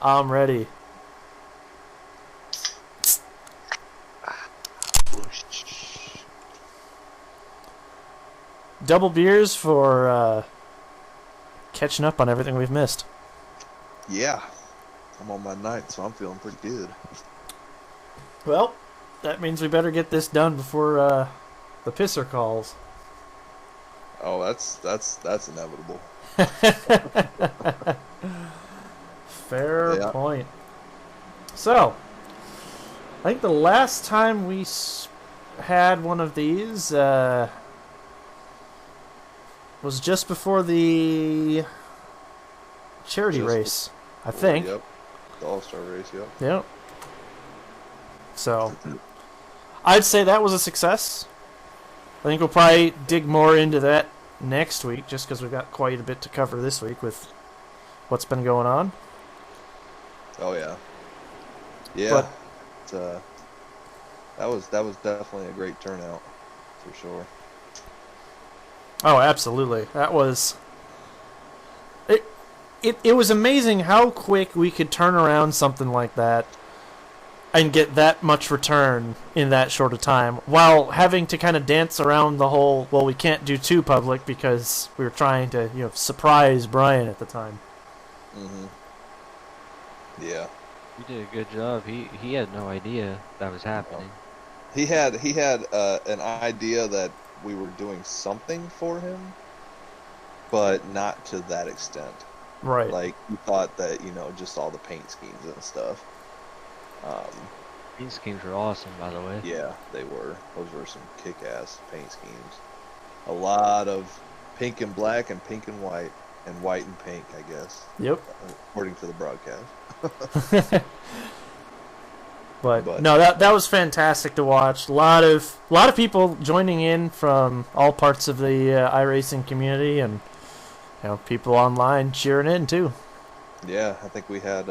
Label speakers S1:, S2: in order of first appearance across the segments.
S1: I'm ready. Double beers for catching up on everything we've missed.
S2: Yeah, I'm on my ninth, so I'm feeling pretty good.
S1: Well, that means we better get this done before the pisser calls.
S2: Oh, that's inevitable.
S1: Fair
S2: Yeah.
S1: point. So, I think the last time we had one of these was just before the charity
S2: Just
S1: race, I
S2: before,
S1: think.
S2: yep. The All-Star race, yep.
S1: Yep. So, I'd say that was a success. I think we'll probably dig more into that next week, just because we've got quite a bit to cover this week with what's been going on.
S2: Oh yeah. Yeah.
S1: But
S2: It's, that was definitely a great turnout, for sure.
S1: oh, absolutely, that was it. It was amazing how quick we could turn around something like that and get that much return in that short of time, while having to kind of dance around the whole. Well, we can't do too public because we were trying to, surprise Brian at the time.
S2: Mm-hmm. Yeah.
S3: You did a good job. He had no idea that was happening.
S2: He had an idea that we were doing something for him, but not to that extent.
S1: Right.
S2: Like, he thought that, just all the paint schemes and stuff.
S3: These schemes were awesome, by the way.
S2: Yeah, they were. Those were some kick-ass paint schemes. A lot of pink and black and pink and white and pink, I guess.
S1: Yep.
S2: According to the broadcast.
S1: But no, that was fantastic to watch. A lot of people joining in from all parts of the iRacing community, and people online cheering in too.
S2: Yeah, I think we had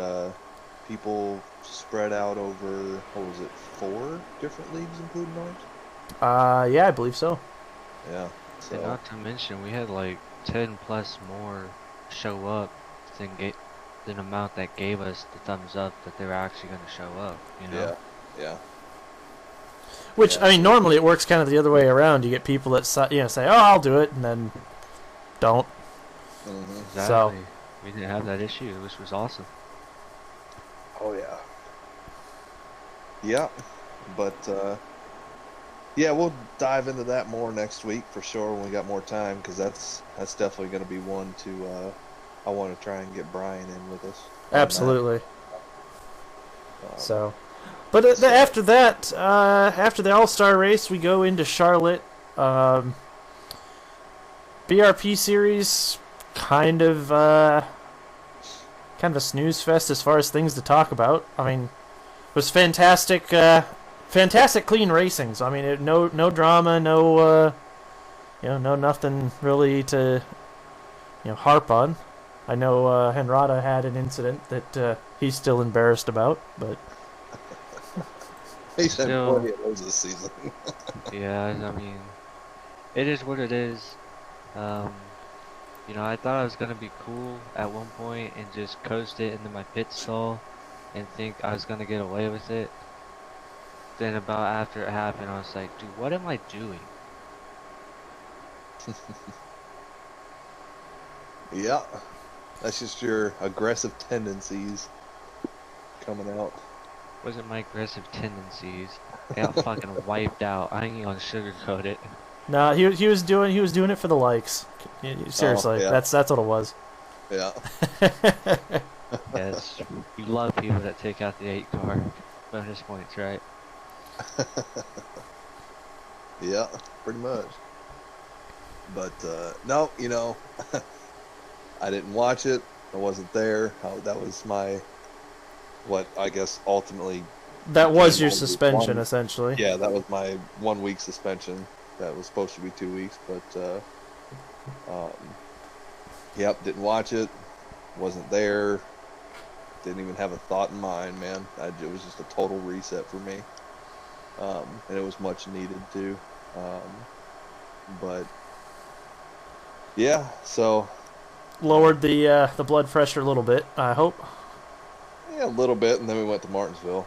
S2: people spread out over, what was it, 4 different leagues, including ours?
S1: Yeah, I believe so.
S2: Yeah.
S3: And
S2: So
S3: not to mention, we had like 10 plus more show up than amount that gave us the thumbs up that they were actually going to show up.
S2: yeah.
S1: Which
S2: Yeah.
S1: I mean, normally it works kind of the other way around. You get people that say, "Oh, I'll do it," and then don't.
S2: Mm-hmm.
S3: Exactly. We didn't have that issue, which was awesome.
S2: Oh yeah. Yeah, but yeah, we'll dive into that more next week for sure when we got more time, because that's definitely going to be one to I want to try and get Brian in with us.
S1: Absolutely.
S2: So
S1: But after that, after the All-Star race, we go into Charlotte. BRP series, kind of a snooze fest as far as things to talk about. I mean, it was fantastic, fantastic clean racing. So I mean, no drama, no nothing really to harp on. I know Henrada had an incident that he's still embarrassed about, but
S2: he's had
S3: Still-
S2: plenty of those this season.
S3: Yeah, I mean, it is what it is. I thought I was going to be cool at one point and just coast it into my pit stall and think I was going to get away with it. Then about after it happened, I was like, dude, what am I doing?
S2: Yeah, that's just your aggressive tendencies coming out.
S3: Wasn't my aggressive tendencies. I got fucking wiped out. I ain't even gonna sugarcoat it.
S1: nah, he was doing it for the likes. Seriously,
S2: yeah.
S1: that's what it was.
S2: Yeah.
S3: Yes, you love people that take out the 8 car. Bonus points, right?
S2: Yeah, pretty much. But no, I didn't watch it. I wasn't there. That was what I guess ultimately.
S1: That was your
S2: became
S1: suspension,
S2: one-
S1: essentially.
S2: Yeah, that was my 1 week suspension. That was supposed to be 2 weeks, but yep, didn't watch it. Wasn't there. Didn't even have a thought in mind, man. It was just a total reset for me, and it was much needed too. But yeah, so
S1: Lowered the blood pressure a little bit, I hope.
S2: Yeah, a little bit, and then we went to Martinsville.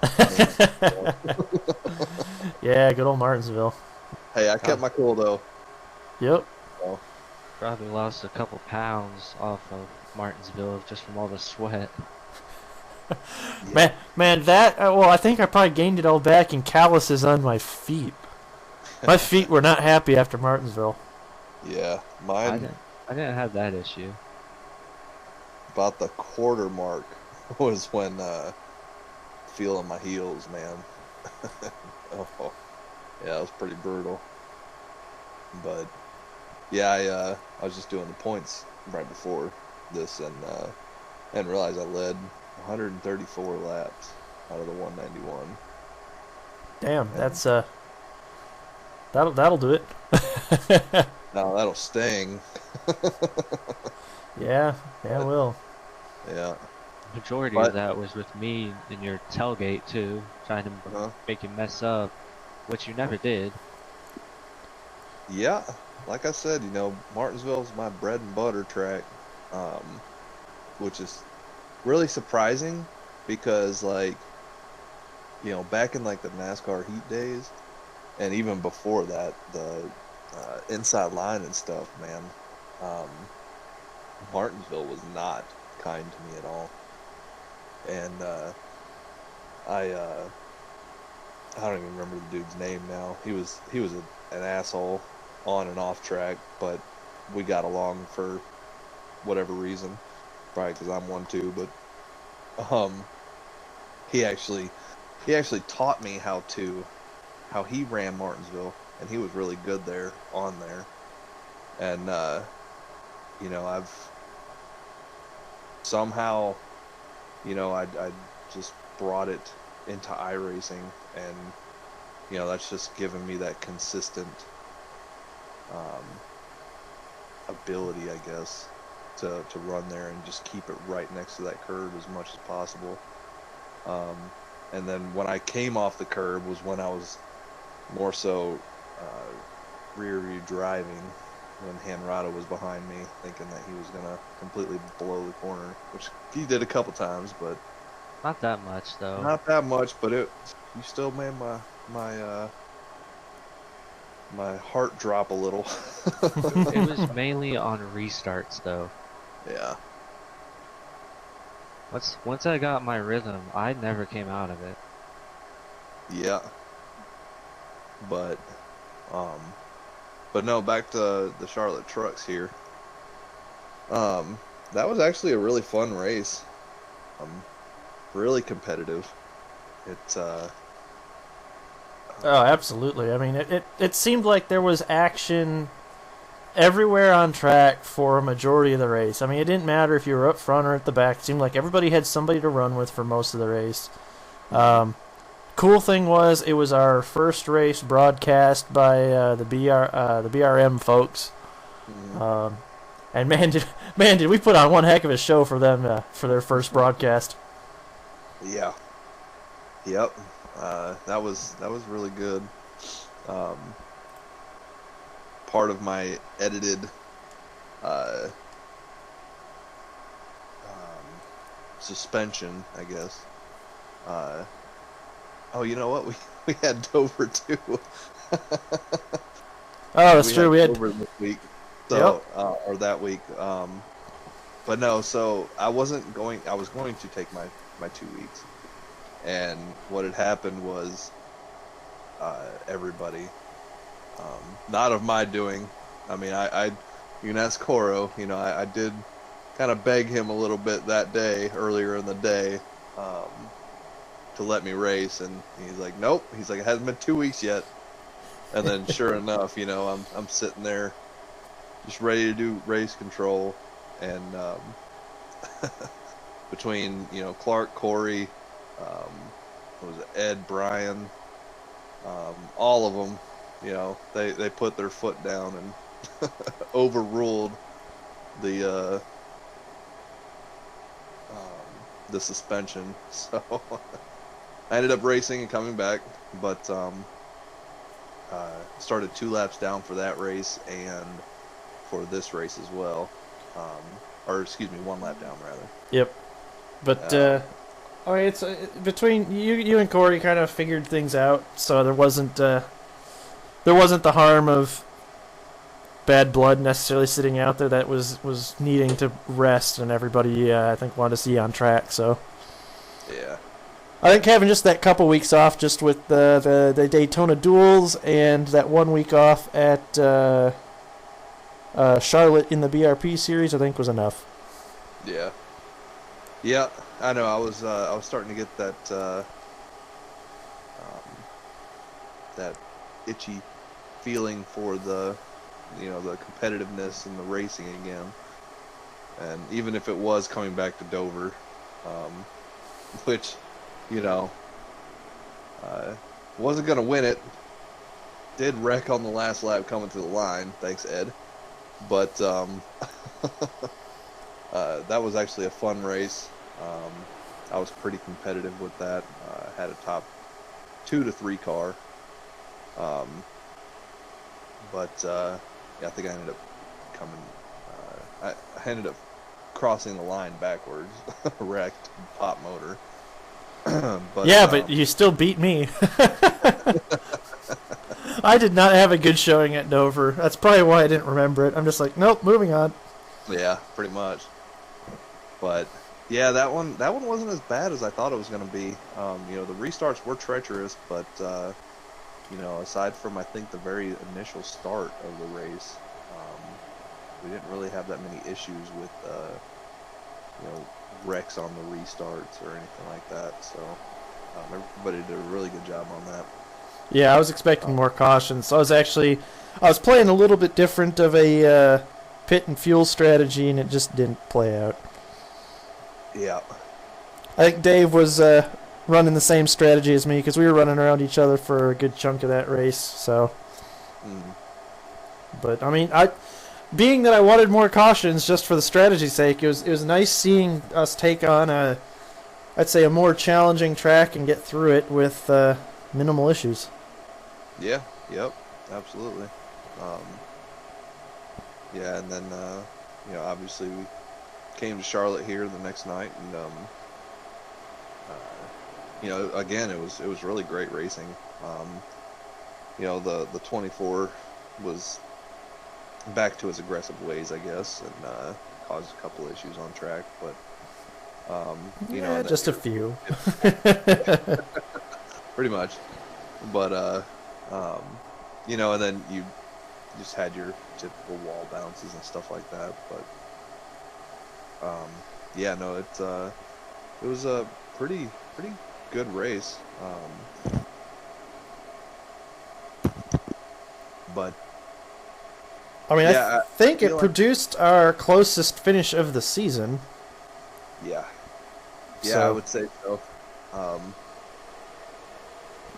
S1: Yeah, good old Martinsville.
S2: Hey, I kept my cool though.
S1: Yep.
S2: So,
S3: Probably lost a couple pounds off of Martinsville just from all the sweat.
S2: yeah.
S1: Man, that well, I think I probably gained it all back in calluses on my feet. My feet were not happy after Martinsville.
S2: Yeah,
S3: I
S2: mine
S3: didn't. I didn't have that issue.
S2: about the quarter mark was when feeling my heels, man. Oh, yeah, it was pretty brutal. But yeah, I was just doing the points right before this, and realized I led 134 laps out of the 191.
S1: Damn,
S2: And
S1: that's that'll do it.
S2: now that'll sting.
S1: Yeah, yeah,
S2: But,
S1: it will.
S2: yeah.
S3: Majority
S2: But
S3: of that was with me in your tailgate too, trying to
S2: uh,
S3: make you mess up, which you never did.
S2: yeah, like I said, Martinsville's my bread and butter track, um, which is really surprising because like back in like the NASCAR heat days, and even before that, the inside line and stuff, man. Um, Martinsville was not kind to me at all, and I I don't even remember the dude's name now. He was an asshole on and off track, but we got along for whatever reason, probably because I'm one too. But he actually taught me how he ran Martinsville, and he was really good there on there. And I've somehow, I just brought it into iRacing, and that's just given me that consistent um, ability, I guess, to run there and just keep it right next to that curb as much as possible. Um, and then when I came off the curb was when I was more so rear view driving, when Hanrada was behind me, thinking that he was gonna completely blow the corner, which he did a couple times, but
S3: Not that much though.
S2: not that much. But you still made my my heart drop a little.
S3: It was mainly on restarts though.
S2: Yeah,
S3: Once I got my rhythm, I never came out of it.
S2: yeah. But um, but no, back to the Charlotte trucks here. That was actually a really fun race. Really competitive. It's
S1: Oh, absolutely. I mean, it seemed like there was action everywhere on track for a majority of the race. I mean, it didn't matter if you were up front or at the back. It seemed like everybody had somebody to run with for most of the race. Cool thing was it was our first race broadcast by the BRM folks. And man did we put on one heck of a show for them for their first broadcast.
S2: yeah, yep. That was really good. Part of my edited uh, suspension, I guess. Oh, you know what? We had Dover too.
S1: Oh, that's true. We had
S2: Dover this week, so or that week. But no, so I was going to take my 2 weeks, and what had happened was everybody, not of my doing. I mean, you can ask Coro. I did kind of beg him a little bit that day, earlier in the day, to let me race, and he's like, nope. He's like, it hasn't been 2 weeks yet. And then, sure enough, I'm sitting there, just ready to do race control, and between Clark, Corey, what was it, Ed, Brian, all of them, they put their foot down and overruled the suspension. So I ended up racing and coming back, but started 2 laps down for that race and for this race as well. Or excuse me, 1 lap down rather.
S1: Yep. But I mean, it's between you and Corey kind of figured things out, so there wasn't the harm of bad blood necessarily sitting out there that was needing to rest, and everybody I think wanted to see on track. So
S2: Yeah.
S1: I think having just that couple weeks off, just with the Daytona duels and that 1 week off at Charlotte in the BRP series, I think was enough.
S2: Yeah. Yeah, I know. I was starting to get that itchy feeling for the competitiveness and the racing again. And even if it was coming back to Dover, which, wasn't going to win it. Did wreck on the last lap coming to the line. Thanks, Ed. But that was actually a fun race. I was pretty competitive with that. Had a top 2 to 3 car. But I think I ended up coming. I ended up crossing the line backwards, wrecked, pop motor.
S1: But you still beat me. I did not have a good showing at Dover. That's probably why I didn't remember it. I'm just like, nope, moving on.
S2: Yeah, pretty much. But yeah, that one wasn't as bad as I thought it was going to be. The restarts were treacherous, but aside from I think the very initial start of the race, we didn't really have that many issues with wrecks on the restarts or anything like that. So everybody did a really good job on that.
S1: Yeah, I was expecting more caution. So I was playing a little bit different of a pit and fuel strategy, and it just didn't play out.
S2: Yeah.
S1: I think Dave was running the same strategy as me because we were running around each other for a good chunk of that race. So, But I mean, being that I wanted more cautions just for the strategy's sake, it was nice seeing us take on I'd say a more challenging track and get through it with minimal issues.
S2: Yeah. Yep. Absolutely. And then obviously we came to Charlotte here the next night, and again it was really great racing. The 24 was back to its aggressive ways, I guess, and caused a couple issues on track, but
S1: just a few.
S2: Pretty much. But and then you just had your typical wall bounces and stuff like that, but it was a pretty good race. But
S1: I mean, I think it produced our closest finish of the season.
S2: Yeah. Yeah,
S1: So-
S2: I would say so.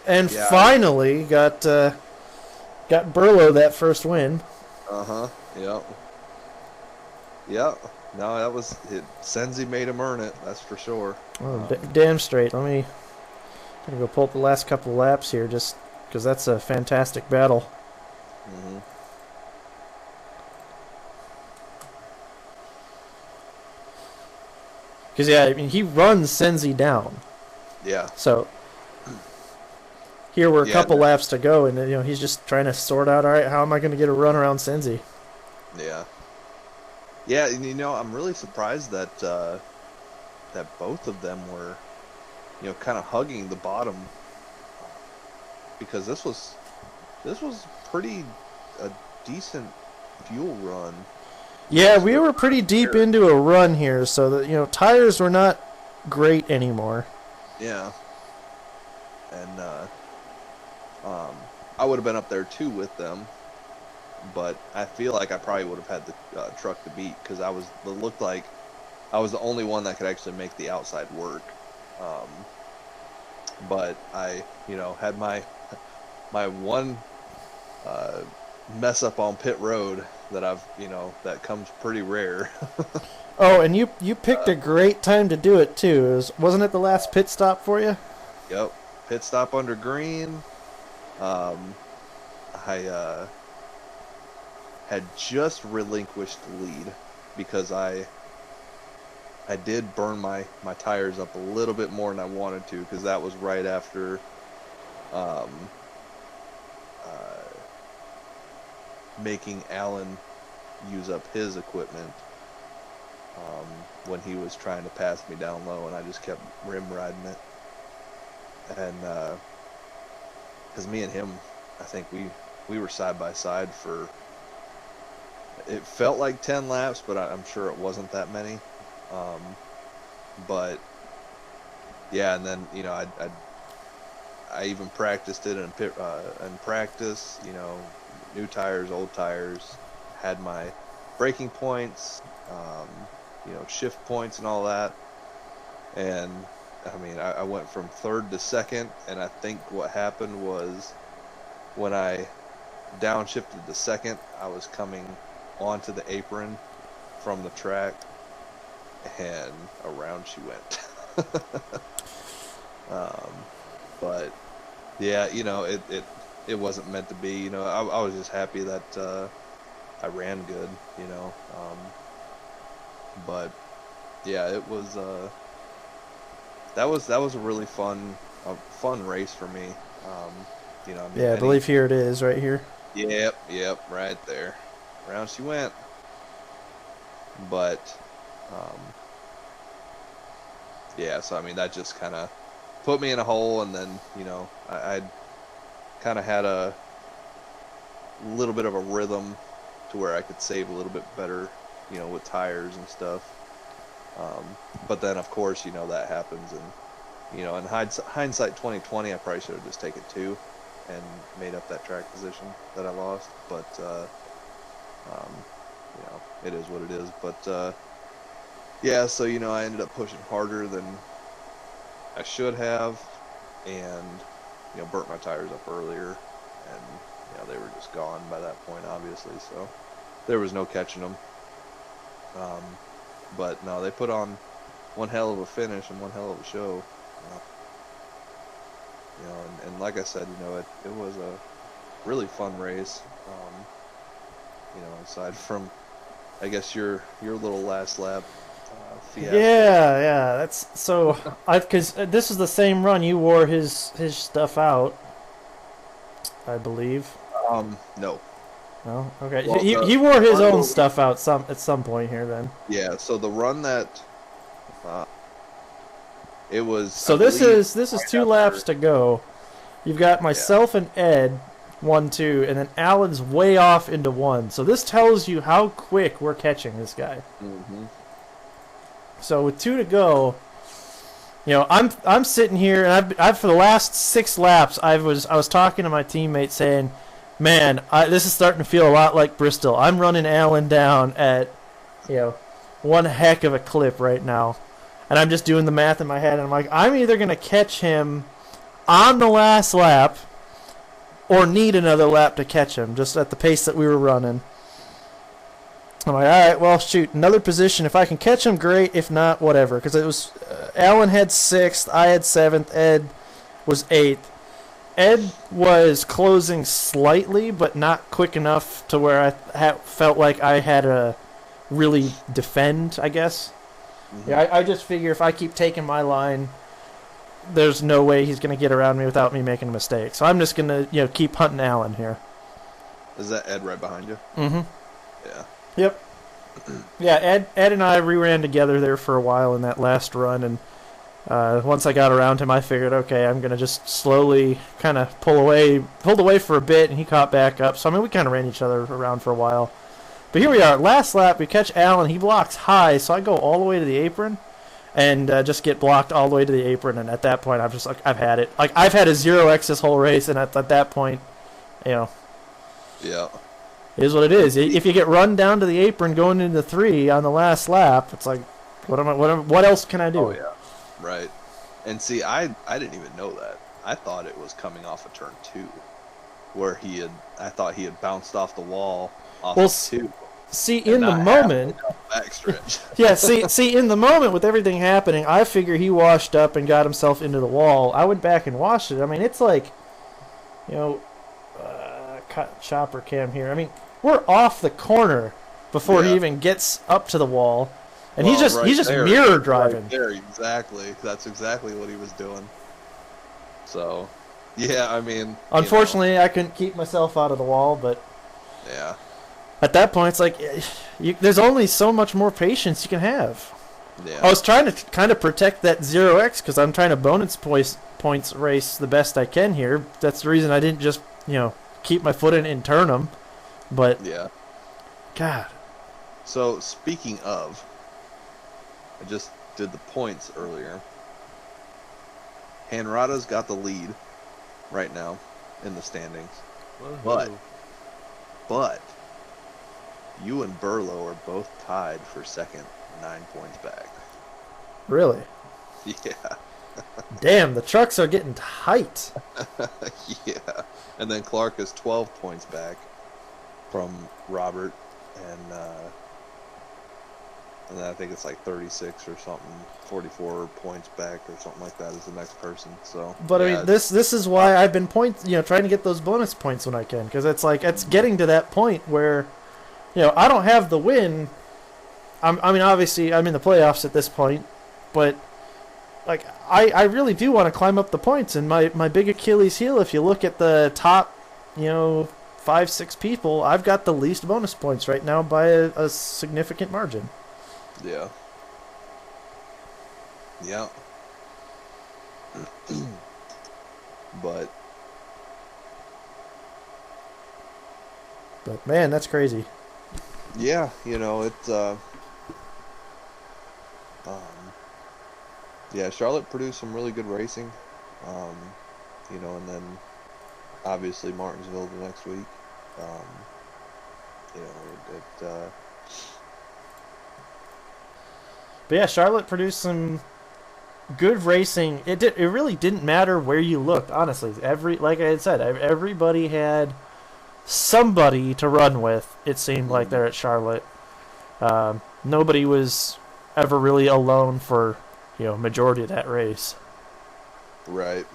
S1: And
S2: Yeah.
S1: finally got Burlow that first win.
S2: Yep. Yep. No, that was it. Senzi made him earn it. That's for sure.
S1: Oh, damn straight. I'm gonna go pull up the last couple of laps here, just because that's a fantastic battle.
S2: hmm
S1: Because I mean, he runs Senzi down.
S2: Yeah.
S1: So here we're a
S2: Yeah,
S1: couple laps to go, and he's just trying to sort out. All right, how am I going to get a run around Senzi?
S2: Yeah. Yeah, and I'm really surprised that that both of them were, kind of hugging the bottom, because this was pretty a decent fuel run.
S1: Yeah, we were pretty deep into a run here, so that tires were not great anymore.
S2: Yeah. And I would have been up there too with them, but I feel like I probably would have had the truck to beat, because it looked like I was the only one that could actually make the outside work. But I, had my one mess up on pit road that that comes pretty rare.
S1: Oh, and you picked a great time to do it too. Wasn't it the last pit stop for you?
S2: Yep, pit stop under green. I had just relinquished the lead because I I did burn my tires up a little bit more than I wanted to, because that was right after um, making Alan use up his equipment when he was trying to pass me down low, and I just kept rim riding it. And because me and him, I think we were side by side for, it felt like 10 laps, but I'm sure it wasn't that many. But yeah, and then I even practiced it in practice. New tires, old tires, had my braking points, shift points, and all that. And I mean, I went from third to second, and I think what happened was when I downshifted to second, I was coming onto the apron from the track, and around she went. But yeah, it wasn't meant to be. I was just happy that I ran good. But yeah, it was that was a really fun race for me.
S1: Yeah, I believe here it is, right here.
S2: Yep, right there. Around she went. But yeah, so I mean, that just kind of put me in a hole, and then I kind of had a little bit of a rhythm to where I could save a little bit better, with tires and stuff. But then of course, that happens, and in hindsight 2020, I probably should have just taken 2 and made up that track position that I lost. But it is what it is. But yeah, so I ended up pushing harder than I should have, and burnt my tires up earlier, and they were just gone by that point, obviously, so there was no catching them. But no, they put on one hell of a finish and one hell of a show. And like I said, it was a really fun race. Aside from, I guess, your little last lap fiasco.
S1: Yeah, that's so. Because this is the same run you wore his stuff out, I believe.
S2: No.
S1: No, okay.
S2: Well,
S1: he wore his own stuff out at some point here then.
S2: Yeah. So the run that it was.
S1: So this is 2 laps to go. You've got myself and Ed 1-2, and then Alan's way off into 1. So this tells you how quick we're catching this guy.
S2: Mm-hmm.
S1: So with 2 to go, I'm sitting here, and I've for the last 6 laps, I was talking to my teammate saying, man, this is starting to feel a lot like Bristol. I'm running Alan down at, one heck of a clip right now. And I'm just doing the math in my head, and I'm like, I'm either going to catch him on the last lap or need another lap to catch him, just at the pace that we were running. I'm like, all right, well, shoot, another position. If I can catch him, great. If not, whatever. Because it was Alan had 6th, I had 7th, Ed was 8th. Ed was closing slightly, but not quick enough to where I felt like I had to really defend, I guess. Mm-hmm. Yeah, I just figure if I keep taking my line, there's no way he's going to get around me without me making a mistake. So I'm just going to, keep hunting Alan here.
S2: Is that Ed right behind you?
S1: Mm-hmm.
S2: Yeah.
S1: Yep. Yeah, Ed and I ran together there for a while in that last run, and once I got around him, I figured, okay, I'm going to just slowly kind of pulled away for a bit, and he caught back up. So, I mean, we kind of ran each other around for a while. But here we are. Last lap, we catch Alan. He blocks high, so I go all the way to the apron and just get blocked all the way to the apron. And at that point, I'm just like, I've had it. Like, I've had a 0x this whole race, and at that point,
S2: Yeah.
S1: It is what it is. If you get run down to the apron going into 3 on the last lap, it's like, what else can I do?
S2: Oh, yeah. Right. And see, I didn't even know that. I thought it was coming off of turn 2, where I thought he had bounced off the wall off of 2.
S1: See, in the moment,
S2: backstretch.
S1: Yeah, see, in the moment with everything happening, I figure he washed up and got himself into the wall. I went back and watched it. I mean, it's like, chopper cam here. I mean, we're off the corner before he even gets up to the wall. And
S2: Well,
S1: he's
S2: right
S1: just
S2: there,
S1: mirror
S2: right
S1: driving.
S2: there, exactly. That's exactly what he was doing. So, yeah, I mean,
S1: Unfortunately, I couldn't keep myself out of the wall, but
S2: yeah,
S1: at that point, it's like there's only so much more patience you can have.
S2: yeah,
S1: I was trying to kind of protect that 0x because I'm trying to bonus points race the best I can here. That's the reason I didn't just, keep my foot in and turn them. But,
S2: yeah.
S1: God.
S2: So, speaking of, I just did the points earlier. Hanrada's got the lead right now in the standings. But you and Burlow are both tied for second, 9 points back.
S1: Really?
S2: Yeah.
S1: Damn, the trucks are getting tight.
S2: Yeah. And then Clark is 12 points back from Robert, and then I think it's like 36 or something, 44 points back or something like that is the next person. So,
S1: But
S2: yeah,
S1: I mean, this is why I've been trying to get those bonus points when I can, because it's like it's getting to that point where, I don't have the win. I mean, obviously, I'm in the playoffs at this point, but like I really do want to climb up the points. And my big Achilles heel, if you look at the top, 5-6 people, I've got the least bonus points right now by a significant margin.
S2: Yeah. Yeah. But
S1: man, that's crazy.
S2: yeah, it's yeah, Charlotte produced some really good racing. And then obviously Martinsville the next week.
S1: But yeah, Charlotte produced some good racing. It really didn't matter where you looked, honestly. Like I had said, everybody had somebody to run with. It seemed like there at Charlotte. Nobody was ever really alone for majority of that race.
S2: Right.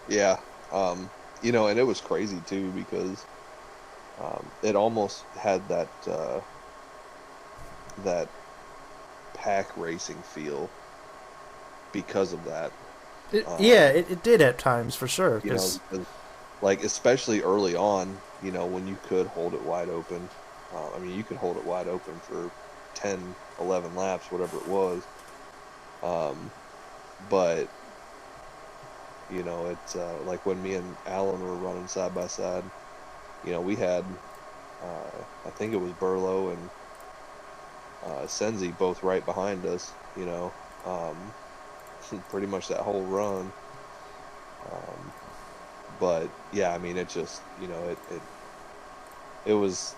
S2: Yeah. And it was crazy too because it almost had that pack racing feel because of that.
S1: It did at times for sure.
S2: Because, like, especially early on, when you could hold it wide open. You could hold it wide open for 10, 11 laps, whatever it was. But, it's like when me and Alan were running side by side, we had, I think it was Burlow and Senzi both right behind us, pretty much that whole run. But yeah, I mean, it just, it was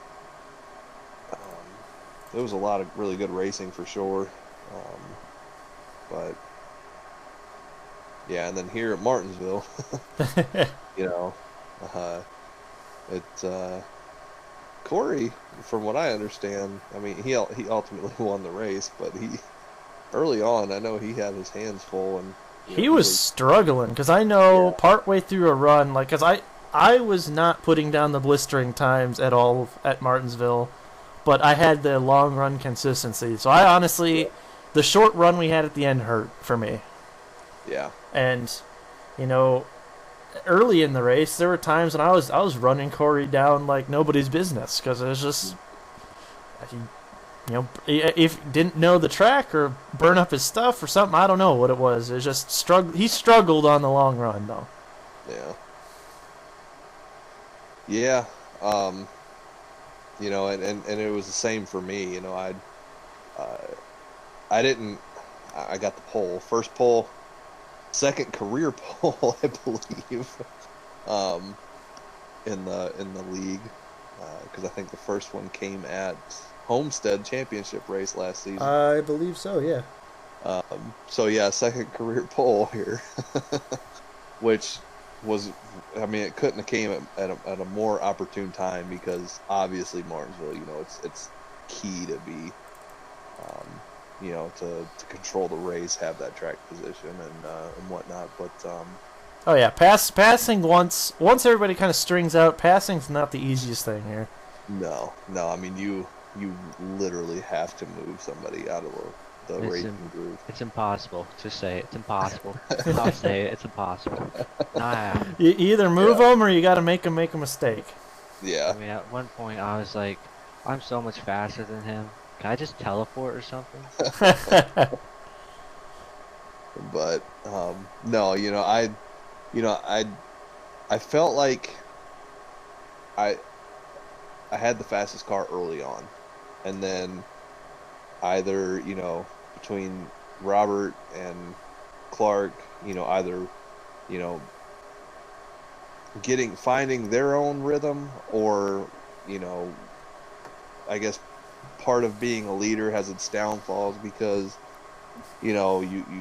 S2: a lot of really good racing for sure. But yeah, and then here at Martinsville, Corey, from what I understand, I mean, he ultimately won the race, but early on, I know he had his hands full, and
S1: he was struggling because I know partway through a run, like, because I was not putting down the blistering times at all at Martinsville, but I had the long run consistency. So I honestly, the short run we had at the end hurt for me.
S2: Yeah.
S1: And, early in the race, there were times when I was running Corey down like nobody's business because it was just, if he didn't know the track or burn up his stuff or something, I don't know what it was. It was just he struggled on the long run though.
S2: Yeah. Yeah. And it was the same for me. I got the pole, first pole, second career pole, I believe, in the league, because I think the first one came at Homestead Championship race last season.
S1: I believe so, yeah.
S2: So yeah, second career pole here, which was, I mean, it couldn't have came at a more opportune time because obviously Martinsville, it's key to be, to control the race, have that track position and whatnot. But
S1: oh yeah, passing once everybody kind of strings out, passing's not the easiest thing here.
S2: no, I mean you you literally have to move somebody out of the
S3: It's
S2: racing groove.
S3: It's impossible. Just say it. It's impossible. I'll say it. It's impossible. Not happening.
S1: You either move them or you got to make them make a mistake.
S2: Yeah.
S3: I mean, at one point I was like, I'm so much faster than him. Can I just teleport or something?
S2: But no, I felt like I had the fastest car early on, and then either between Robert and Clark, either you know finding their own rhythm, or I guess part of being a leader has its downfalls, because you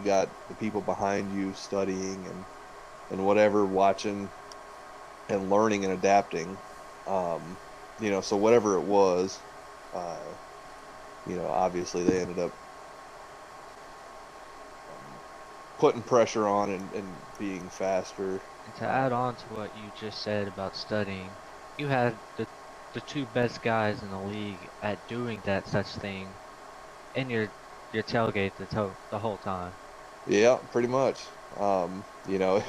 S2: got the people behind you studying and whatever, watching and learning and adapting. So whatever it was, obviously they ended up putting pressure on and being faster.
S3: And to add on to what you just said about studying, you had the two best guys in the league at doing that such thing in your tailgate the whole time.
S2: Yeah, pretty much. It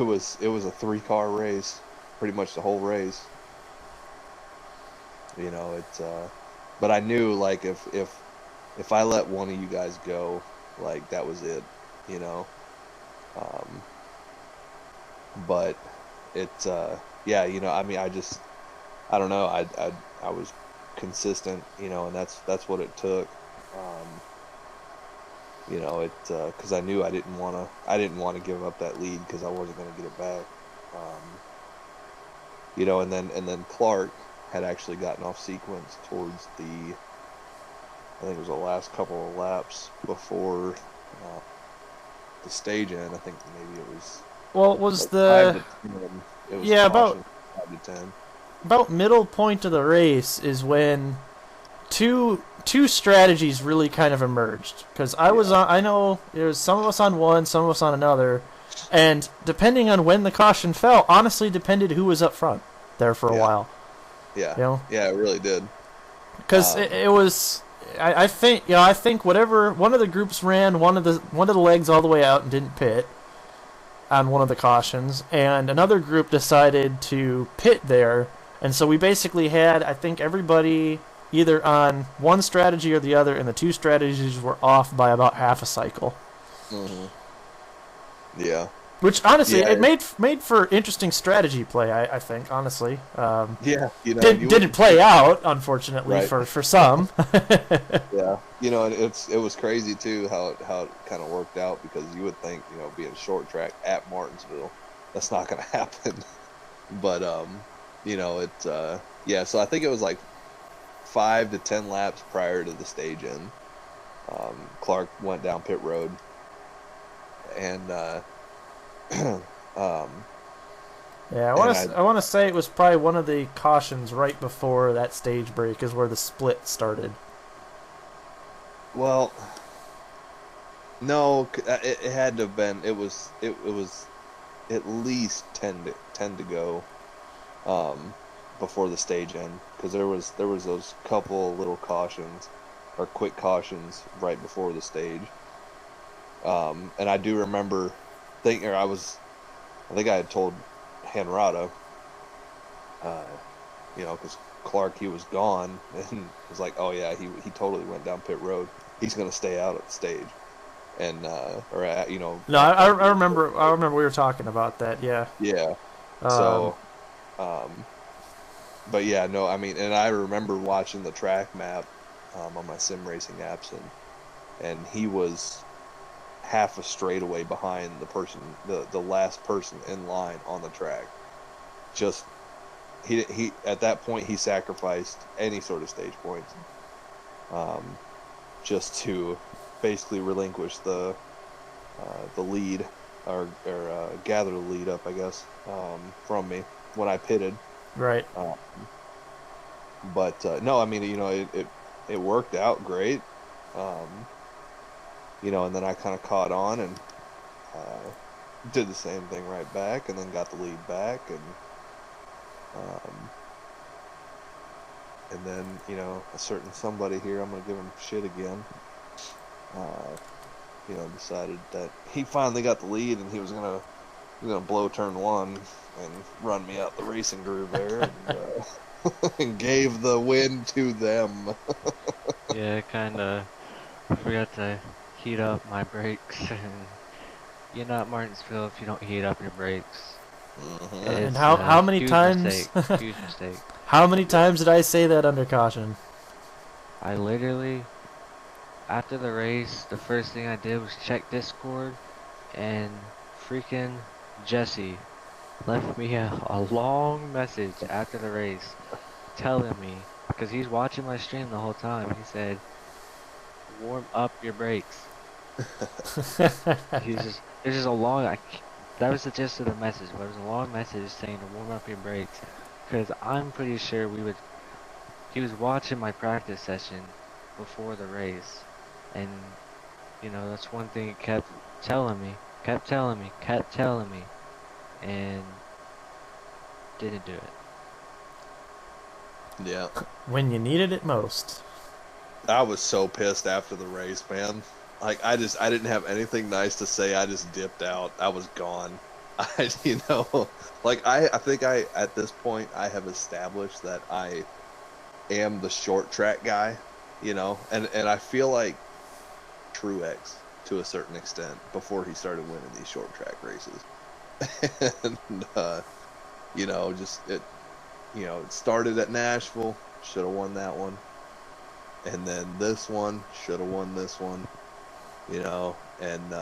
S2: was a 3-car race, pretty much the whole race. But I knew, like, if I let one of you guys go, like, that was it, but it, yeah, I mean, I don't know, I was consistent, and that's what it took. Because I knew I didn't want to give up that lead, because I wasn't going to get it back. And then Clark had actually gotten off sequence towards I think it was the last couple of laps before the stage end. I think maybe it was.
S1: Well, it was
S2: like
S1: the
S2: 5 to 10. It was
S1: yeah,
S2: caution, 5 to 10.
S1: about middle point of the race is when two strategies really kind of emerged, because I know there was some of us on one, some of us on another, and depending on when the caution fell, honestly depended who was up front there for a while.
S2: Yeah, yeah, it really did.
S1: Because it was, I think whatever, one of the groups ran one of the legs all the way out and didn't pit on one of the cautions, and another group decided to pit there, and so we basically had, I think, everybody either on one strategy or the other, and the two strategies were off by about half a cycle.
S2: Mm-hmm. Yeah.
S1: Which, honestly, it made for interesting strategy play, I think, honestly.
S2: Yeah,
S1: didn't play out, unfortunately,
S2: right.
S1: for some.
S2: Yeah, and it was crazy, too, how it kind of worked out, because you would think, being short track at Martinsville, that's not going to happen. But, yeah, so I think it was like 5 to 10 laps prior to the stage end. Clark went down pit road, and
S1: yeah, I want to say it was probably one of the cautions right before that stage break is where the split started.
S2: Well, no, it had to have been. It was at least 10 to go before the stage end, because there was those couple little cautions or quick cautions right before the stage. And I do remember thinking, I think I had told Hanrada, because Clark, he was gone, and was like, oh yeah, he totally went down pit road. He's gonna stay out at the stage, and No,
S1: I remember we were talking about that. Yeah.
S2: Yeah. So, but yeah, no, I mean, and I remember watching the track map on my sim racing apps, and he was half a straightaway behind the last person in line on the track. Just he at that point he sacrificed any sort of stage points, just to basically relinquish the lead, or gather the lead up, I guess, from me when I pitted.
S1: Right.
S2: But no, I mean, it worked out great. And then I kind of caught on and did the same thing right back, and then got the lead back, and and then a certain somebody here, I'm gonna give him shit again. Uh, decided that he finally got the lead, and he was gonna blow turn one and run me out the racing groove there, and, and gave the win to them.
S3: Yeah, kinda forgot to heat up my brakes, and you're not Martinsville if you don't heat up your brakes.
S2: Mhm.
S1: And
S3: It's
S1: how
S3: a
S1: many
S3: huge
S1: times?
S3: mistake, huge mistake.
S1: How many times did I say that under caution?
S3: I literally, after the race, the first thing I did was check Discord, and freaking Jesse left me a long message after the race telling me, because he's watching my stream the whole time, he said, warm up your brakes. There's just a long, that was the gist of the message, but it was a long message saying to warm up your brakes, because I'm pretty sure he was watching my practice session before the race, and, that's one thing he kept telling me, and didn't do it.
S2: Yeah,
S1: When you needed it most.
S2: I was so pissed after the race, man. Like I didn't have anything nice to say. I just dipped out. I was gone. I think at this point I have established that I am the short track guy, and I feel like Truex to a certain extent before he started winning these short track races. And just it started at Nashville, should have won that one. And then this one, should have won this one, and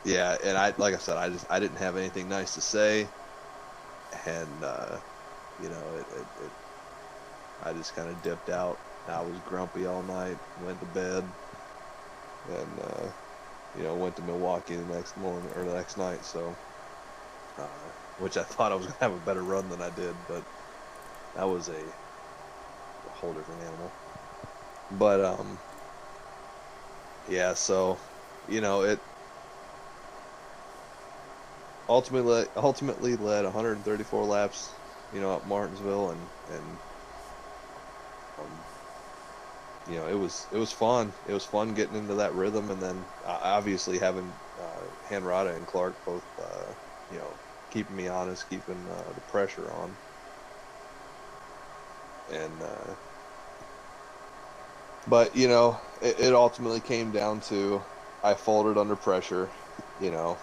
S2: yeah, and like I said, I didn't have anything nice to say, and I just kind of dipped out. I was grumpy all night, went to bed, and went to Milwaukee the next morning or the next night. So, which I thought I was gonna have a better run than I did, but that was a whole different animal. But yeah. So, it ultimately led 134 laps, at Martinsville, and it was fun. It was fun getting into that rhythm, and then obviously having Hanrada and Clark both, keeping me honest, keeping the pressure on, and but it ultimately came down to I folded under pressure, and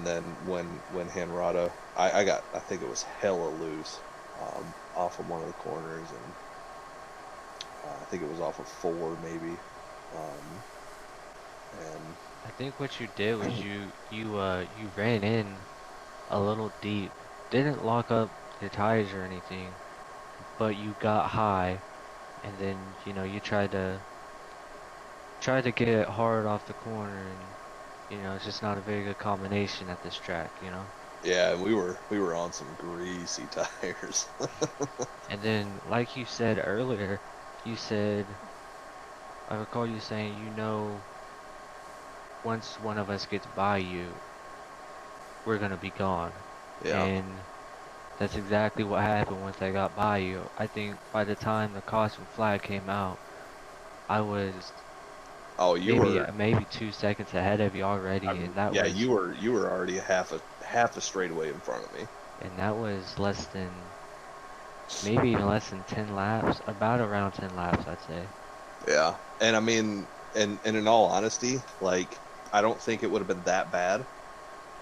S2: then when Hanrada, I think it was hella loose off of one of the corners, and I think it was off of 4 maybe, and
S3: I think what you did was you ran in a little deep, didn't lock up your tires or anything, but you got high, and then you tried to get it hard off the corner, and it's just not a very good combination at this track.
S2: yeah, we were on some greasy tires.
S3: And then, like you said earlier, I recall you saying, once one of us gets by you, we're gonna be gone.
S2: Yeah.
S3: And that's exactly what happened once I got by you. I think by the time the caution flag came out, I was
S2: Oh, you were.
S3: maybe 2 seconds ahead of you already, and that
S2: yeah,
S3: was
S2: you were already half a straightaway in front of me.
S3: less than, maybe even less than 10 laps, about around 10 laps, I'd say.
S2: Yeah, and I mean, and in all honesty, like I don't think it would have been that bad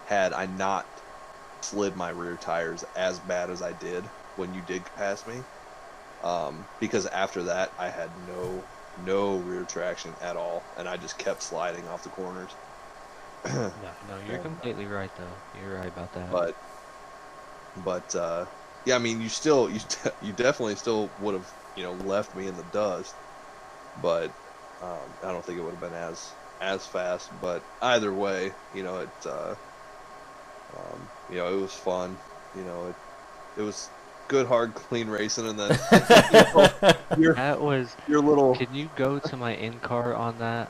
S2: had I not slid my rear tires as bad as I did when you did pass me. Because after that, I had no rear traction at all, and I just kept sliding off the corners.
S3: No, you're completely right though. You're right about that.
S2: But yeah, I mean, you definitely still would have left me in the dust, but I don't think it would have been as fast. But either way, it it was fun. It was good, hard, clean racing, and then
S3: That was.
S2: your little.
S3: Can you go to my end card on that?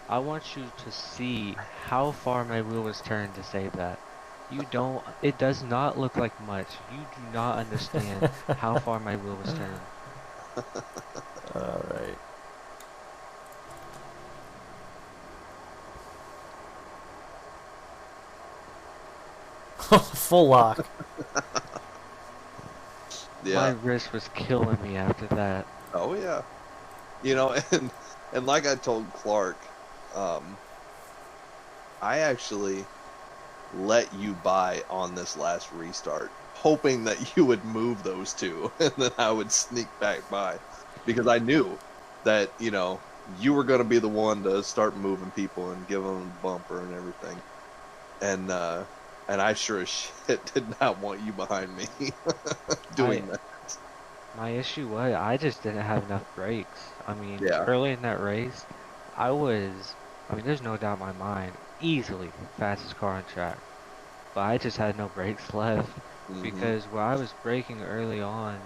S3: I want you to see how far my wheel was turned to save that. You don't. It does not look like much. You do not understand how far my wheel was turned.
S1: All right. Full lock.
S3: My
S2: Yeah.
S3: wrist was killing me after that.
S2: Oh yeah. You know, and like I told Clark, I actually let you buy on this last restart, hoping that you would move those two, and then I would sneak back by, because I knew that you were going to be the one to start moving people and give them a bumper and everything, and I sure as shit did not want you behind me doing that.
S3: My issue was I just didn't have enough brakes. I mean,
S2: Yeah.
S3: early in that race, I mean, there's no doubt in my mind, easily fastest car on track. But I just had no brakes left
S2: Mhm.
S3: because where I was braking early on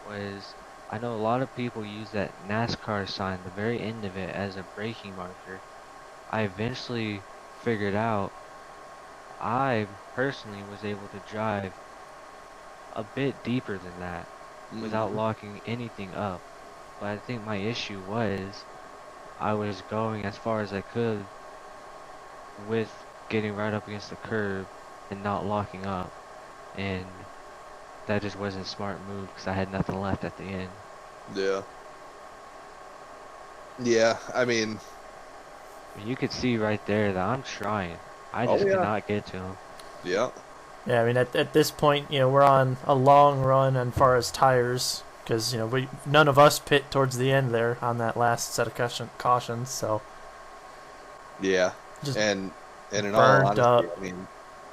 S3: was, I know a lot of people use that NASCAR sign, the very end of it, as a braking marker. I eventually figured out I personally was able to drive a bit deeper than that without
S2: Mhm.
S3: locking anything up. But I think my issue was I was going as far as I could with getting right up against the curb and not locking up. And that just wasn't a smart move because I had nothing left at the end.
S2: Yeah. Yeah. I mean,
S3: I mean, you could see right there that I'm trying. I
S2: oh
S3: just could
S2: yeah.
S3: not get to him.
S2: Yeah.
S1: Yeah, I mean, at this point, we're on a long run as far as tires, because none of us pit towards the end there on that last set of cautions, so
S2: Yeah.
S1: just
S2: And in all
S1: burned
S2: honesty,
S1: up.
S2: I mean,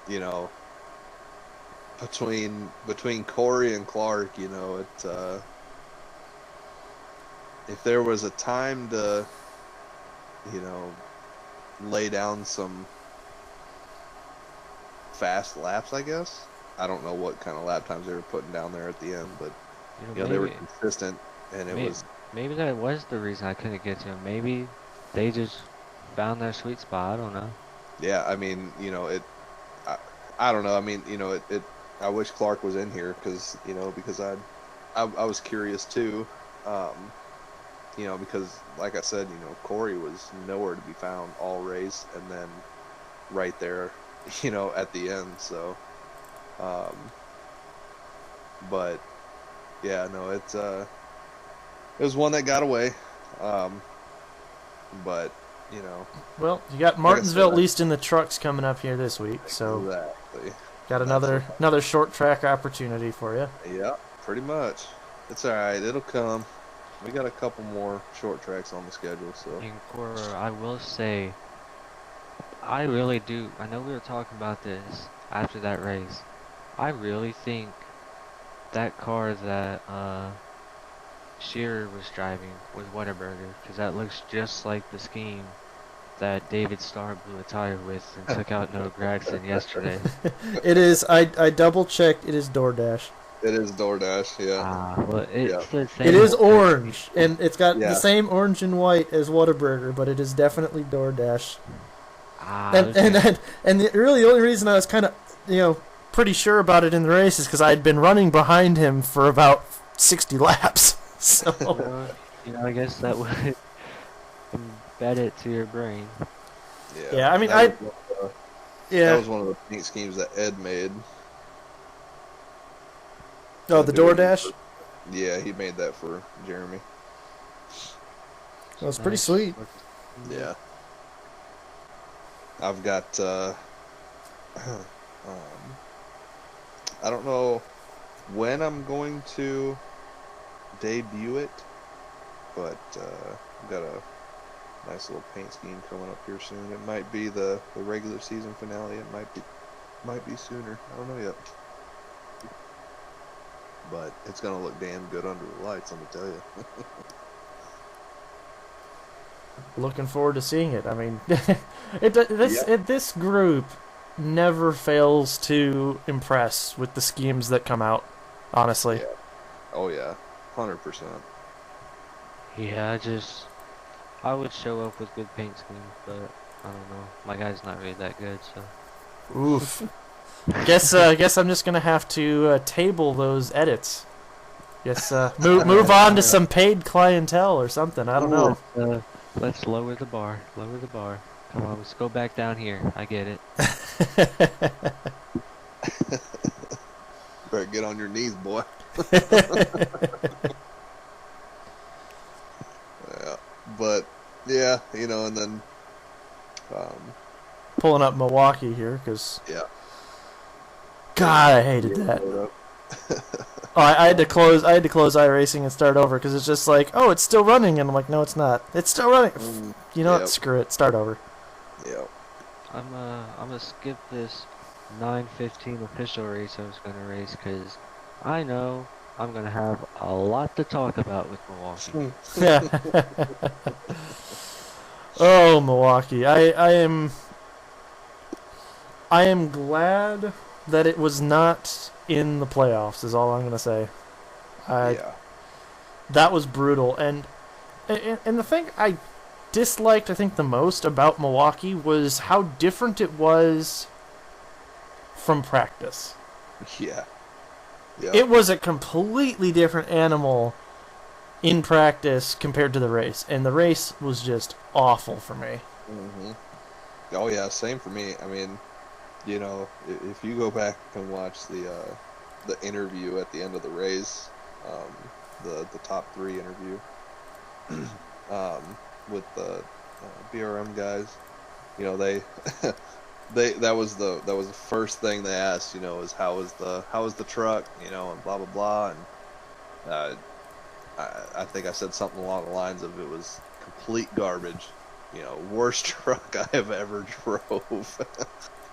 S2: you know, between Corey and Clark, if there was a time to, you know, lay down some fast laps, I guess. I don't know what kind of lap times they were putting down there at the end, but they were
S3: Maybe,
S2: consistent, and it
S3: maybe,
S2: was
S3: maybe that was the reason I couldn't get to him. Maybe they just found their sweet spot. I don't know.
S2: yeah. I mean, I, I don't know. I mean, I wish Clark was in here because I was curious too. Um, because like I said, Corey was nowhere to be found all race, and then right there, at the end. So, um, but yeah, no, it was one that got away. Um, but
S1: Well, you got
S2: like I said,
S1: Martinsville at least in the trucks coming up here this week, so
S2: exactly.
S1: got
S2: And that's
S1: another short track opportunity for you.
S2: Yeah, pretty much. It's all right. It'll come. We got a couple more short tracks on the schedule, so
S3: And Cora, I will say, I really do. I know we were talking about this after that race. I really think that car that Shearer was driving was Whataburger, because that looks just like the scheme that David Starr blew a tire with and took out Noah Gragson yesterday.
S1: It is. I double checked. It is DoorDash.
S2: it is DoorDash. Yeah,
S3: Well,
S2: yeah,
S3: it's the same.
S1: It is orange, and it's got the
S2: yeah.
S1: same orange and white as Whataburger, but it is definitely DoorDash. And
S3: Okay.
S1: and the only reason I was kind of pretty sure about it in the race is because I had been running behind him for about 60 laps. So
S3: I guess that would embed it to your brain.
S1: Yeah, I mean,
S2: that was that
S1: yeah.
S2: was one of the paint schemes that Ed made.
S1: Oh, the DoorDash.
S2: Yeah, he made that for Jeremy.
S1: Well, it's pretty
S3: Nice.
S1: sweet.
S2: Yeah, I've got. I don't know when I'm going to debut it, but I've got a nice little paint scheme coming up here soon. It might be the regular season finale. It might be sooner. I don't know yet. But it's gonna look damn good under the lights, let me tell you.
S1: Looking forward to seeing it. I mean, this group never fails to impress with the schemes that come out. Honestly.
S2: Yeah. Oh yeah, 100%.
S3: Yeah, I would show up with good paint schemes, but I don't know. My guy's not really that good, so.
S1: Oof. Guess I'm just gonna have to table those edits. Guess move on to some paid clientele or something. I don't know.
S3: Let's lower the bar. Lower the bar. Come on, let's go back down here. I get it.
S2: Better get on your knees, boy. Yeah, but yeah, and then
S1: Pulling up Milwaukee here because
S2: yeah,
S1: God, I hated that. Oh, I had to close iRacing and start over because it's just like, oh, it's still running, and I'm like, no, it's not. It's still running. You know what? Screw it. Start over.
S2: Yeah.
S3: I'm gonna skip this 9:15 official race I was gonna race because I know I'm gonna have a lot to talk about with Milwaukee.
S1: Yeah. Oh, Milwaukee. I am glad that it was not in the playoffs, is all I'm going to say.
S2: Yeah.
S1: That was brutal. And the thing I disliked, I think, the most about Milwaukee was how different it was from practice.
S2: Yeah. Yeah.
S1: It was a completely different animal in practice compared to the race. And the race was just awful for me.
S2: Mm-hmm. Oh, yeah, same for me. I mean, if you go back and watch the interview at the end of the race, the top 3 interview, with the BRM guys, they that was the first thing they asked, is how was the truck, and blah blah blah, and I think I said something along the lines of it was complete garbage, worst truck I have ever drove.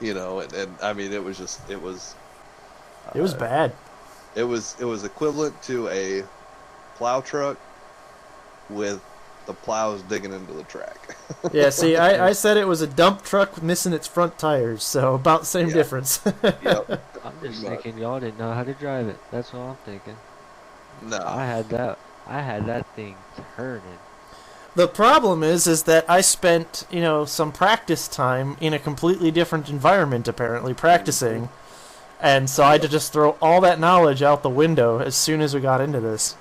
S2: And I mean, it was
S1: bad.
S2: It was equivalent to a plow truck with the plows digging into the track.
S1: Yeah, see, I said it was a dump truck missing its front tires, so about the same difference.
S2: Yep.
S3: I'm just thinking y'all didn't know how to drive it. That's all I'm thinking.
S2: No.
S3: I had that thing turning.
S1: The problem is that I spent, some practice time in a completely different environment, apparently, practicing. And so I had to just throw all that knowledge out the window as soon as we got into this.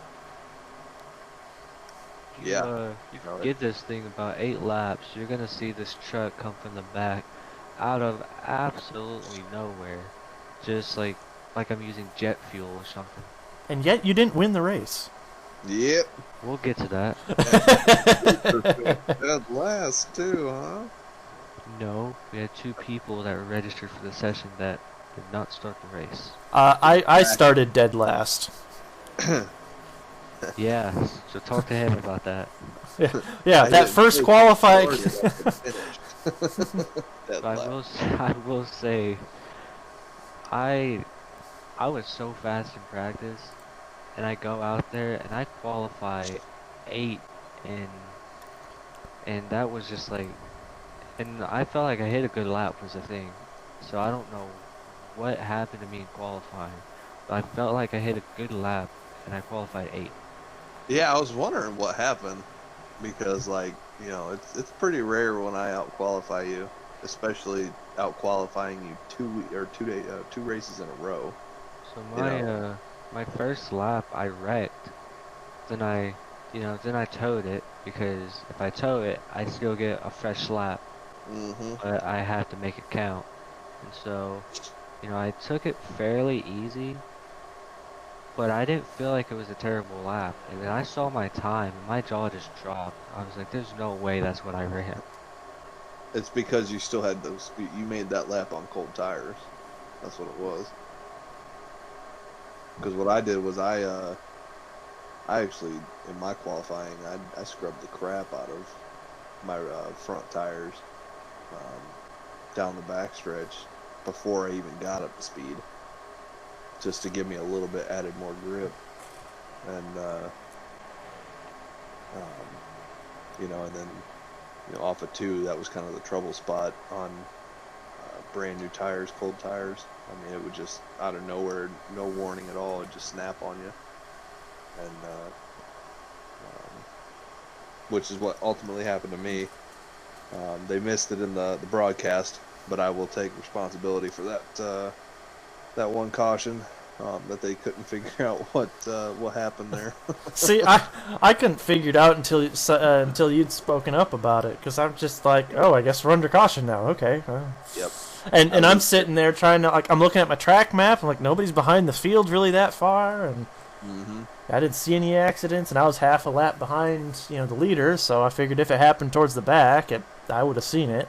S3: You get this thing about 8 laps, you're gonna see this truck come from the back out of absolutely nowhere. Just like I'm using jet fuel or something.
S1: And yet you didn't win the race.
S2: Yep.
S3: We'll get to that.
S2: Dead last too, huh?
S3: No, we had 2 people that were registered for the session that did not start the race.
S1: I started dead last.
S3: Yeah, so talk to him about that.
S1: Yeah, that first qualifying.
S3: I will say, I was so fast in practice, and I go out there and I qualify 8, and that was just like, and I felt like I hit a good lap was the thing. So I don't know what happened to me in qualifying, but I felt like I hit a good lap and I qualified 8.
S2: Yeah, I was wondering what happened because, it's pretty rare when I out-qualify you, especially out-qualifying you 2 races in a row.
S3: So my first lap I wrecked, then I towed it because if I tow it, I still get a fresh lap, but I have to make it count, and so I took it fairly easy. But I didn't feel like it was a terrible lap. And then I saw my time, and my jaw just dropped. I was like, there's no way that's what I ran.
S2: It's because you still had you made that lap on cold tires. That's what it was. Because what I did was I actually, in my qualifying, I scrubbed the crap out of my front tires down the backstretch before I even got up to speed, just to give me a little bit added more grip. And and then off of 2, that was kind of the trouble spot on brand new tires, cold tires. I mean, it would just out of nowhere, no warning at all, it'd just snap on you, and which is what ultimately happened to me. They missed it in the broadcast, but I will take responsibility for that one caution that they couldn't figure out what happened there.
S1: See, I couldn't figure it out until you'd spoken up about it, because I'm just like, oh, I guess we're under caution now. Okay.
S2: Yep.
S1: And I'm sitting there trying to, like, I'm looking at my track map. I'm like, nobody's behind the field really that far, and I didn't see any accidents, and I was half a lap behind, the leader. So I figured if it happened towards the back, I would have seen it.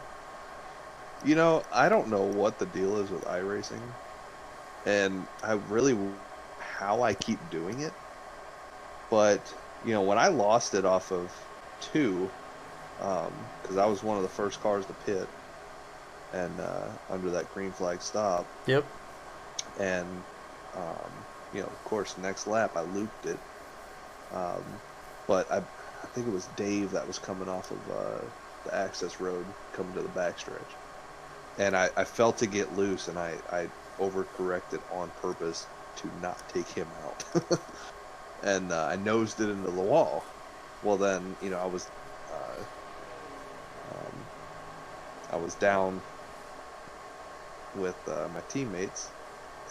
S2: I don't know what the deal is with iRacing, and how I keep doing it. But when I lost it off of 2, because I was one of the first cars to pit, and under that green flag stop.
S1: Yep.
S2: And of course, next lap I looped it. But I think it was Dave that was coming off of the access road coming to the backstretch, and I felt to get loose, and I overcorrected on purpose to not take him out, and I nosed it into the wall. Well, then I was down with my teammates,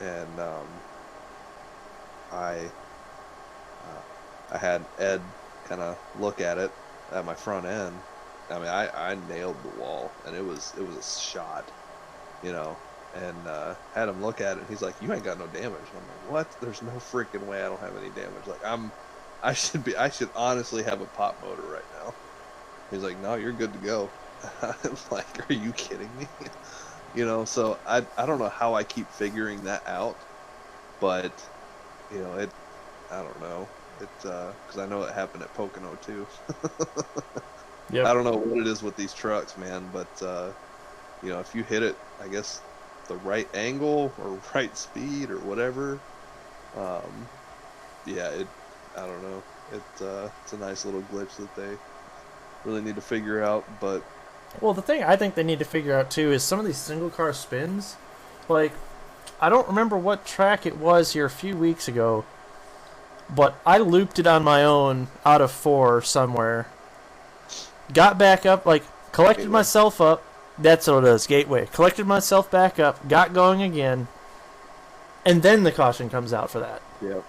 S2: and I had Ed kind of look at it at my front end. I mean, I nailed the wall, and it was a shot, and had him look at it. And he's like, "You ain't got no damage." And I'm like, "What? There's no freaking way I don't have any damage. Like I should honestly have a pop motor right now." He's like, "No, you're good to go." I'm like, "Are you kidding me?" So I don't know how I keep figuring that out, but I don't know. Because I know it happened at Pocono too.
S1: Yep.
S2: I don't know what it is with these trucks, man, but if you hit it, I guess the right angle or right speed or whatever, I don't know. It's a nice little glitch that they really need to figure out, but.
S1: Well, the thing I think they need to figure out too is some of these single car spins. Like, I don't remember what track it was here a few weeks ago, but I looped it on my own out of 4 somewhere. Got back up, like, collected myself up. That's what it is, Gateway. Collected myself back up, got going again, and then the caution comes out for that.
S2: Yep.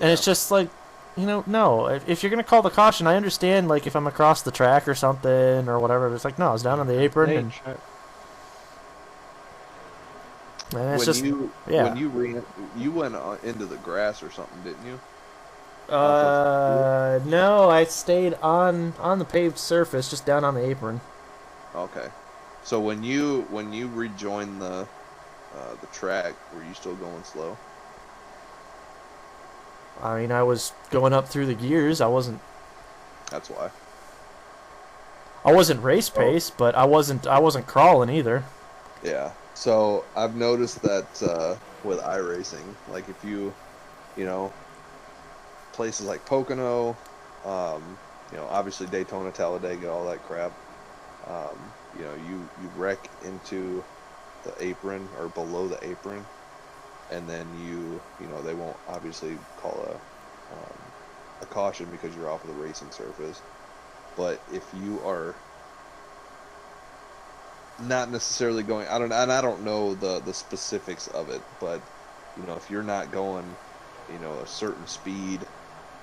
S1: And it's just like, no. If you're going to call the caution, I understand, like, if I'm across the track or something or whatever. But it's like, no, I was down on the apron. And it's
S2: when you went into the grass or something, didn't you?
S1: No, I stayed on the paved surface, just down on the apron.
S2: Okay. So when you rejoined the track, were you still going slow?
S1: I mean, I was going up through the gears. I wasn't.
S2: That's why.
S1: I wasn't race pace, but I wasn't crawling either.
S2: Yeah. So I've noticed that with iRacing, like if you places like Pocono, obviously Daytona, Talladega, all that crap, you wreck into the apron or below the apron, and then they won't obviously call a caution because you're off of the racing surface. But if you are not necessarily going, I don't know the specifics of it, but if you're not going a certain speed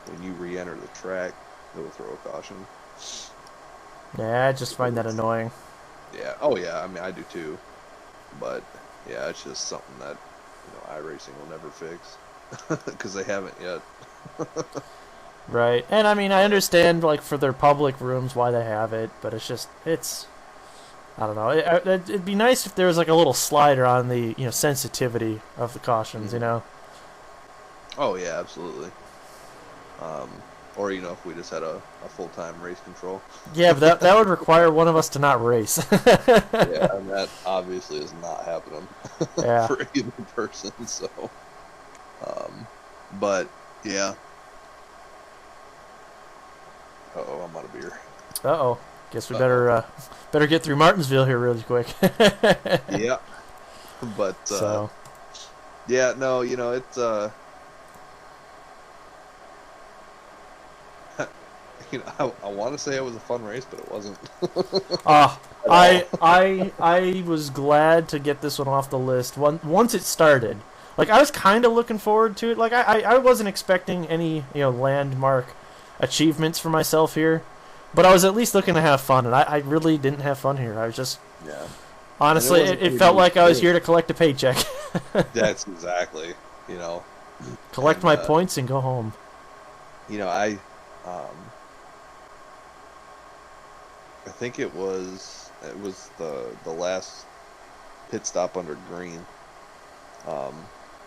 S2: when you re-enter the track, it will throw a caution.
S1: Yeah, I just find that annoying.
S2: Yeah. Oh yeah. I mean, I do too. But yeah, it's just something that iRacing will never fix because they haven't yet.
S1: Right. And I mean, I understand, like, for their public rooms why they have it, but it's I don't know. It'd be nice if there was like a little slider on the sensitivity of the cautions.
S2: Oh yeah, absolutely. Or if we just had a full-time race control.
S1: Yeah, but that would require one of us to not race.
S2: Yeah, and that obviously is not happening
S1: Yeah.
S2: for either person. So, but yeah. Uh-oh, I'm out of beer.
S1: Uh-oh. Guess we better get through Martinsville here really quick.
S2: Yeah. But yeah, no, it's I want to say it was a fun race, but it wasn't.
S1: I was glad to get this one off the list. Once it started, Like, I was kind of looking forward to it. Like, I wasn't expecting any, landmark achievements for myself here. But I was at least looking to have fun, and I really didn't have fun here. I was just...
S2: Yeah.
S1: Honestly, it felt like I was here to collect a paycheck.
S2: That's exactly,
S1: Collect
S2: and,
S1: my points and go home.
S2: I think it was the last pit stop under green.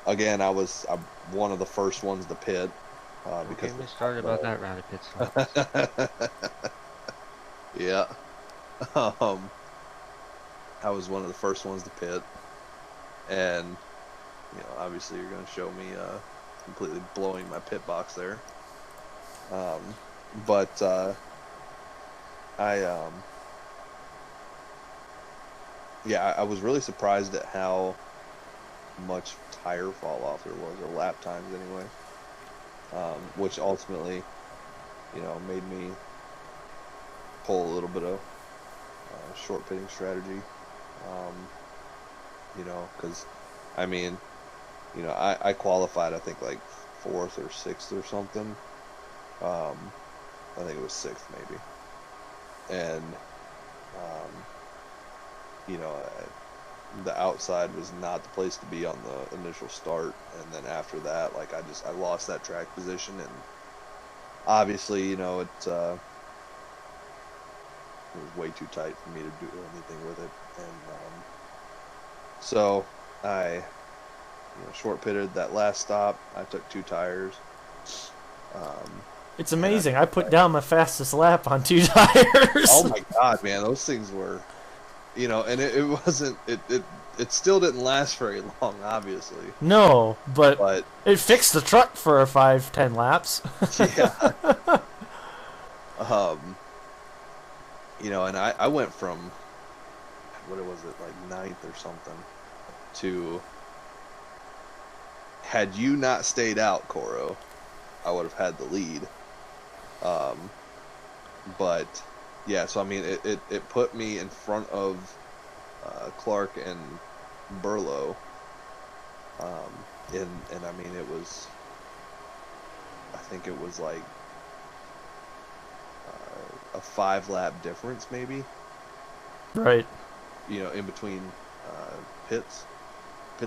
S2: Again, I'm one of the first ones to pit. Because
S3: we started about that round of pit stops.
S2: Yeah. I was one of the first ones to pit, and obviously you're going to show me completely blowing my pit box there. But I was really surprised at how much tire fall off there was, or lap times anyway, which ultimately, made me pull a little bit of short pitting strategy, because I qualified, I think, like 4th or 6th or something. I think it was 6th maybe, and the outside was not the place to be on the initial start, and then after that, like, I lost that track position, and obviously, it was way too tight for me to do anything with it, and so I short pitted that last stop. I took 2 tires.
S1: It's amazing. I put down my fastest lap on 2 tires.
S2: Oh my god, man, those things were, and it wasn't. It still didn't last very long, obviously.
S1: No, but it fixed the truck for 5-10 laps.
S2: Yeah. And I went from, what was it, like 9th or something, to, had you not stayed out, Coro, I would have had the lead. But yeah, so it put me in front of Clark and Burlow. And it was, I think it was like a 5-lap difference, maybe.
S1: Right.
S2: In between pit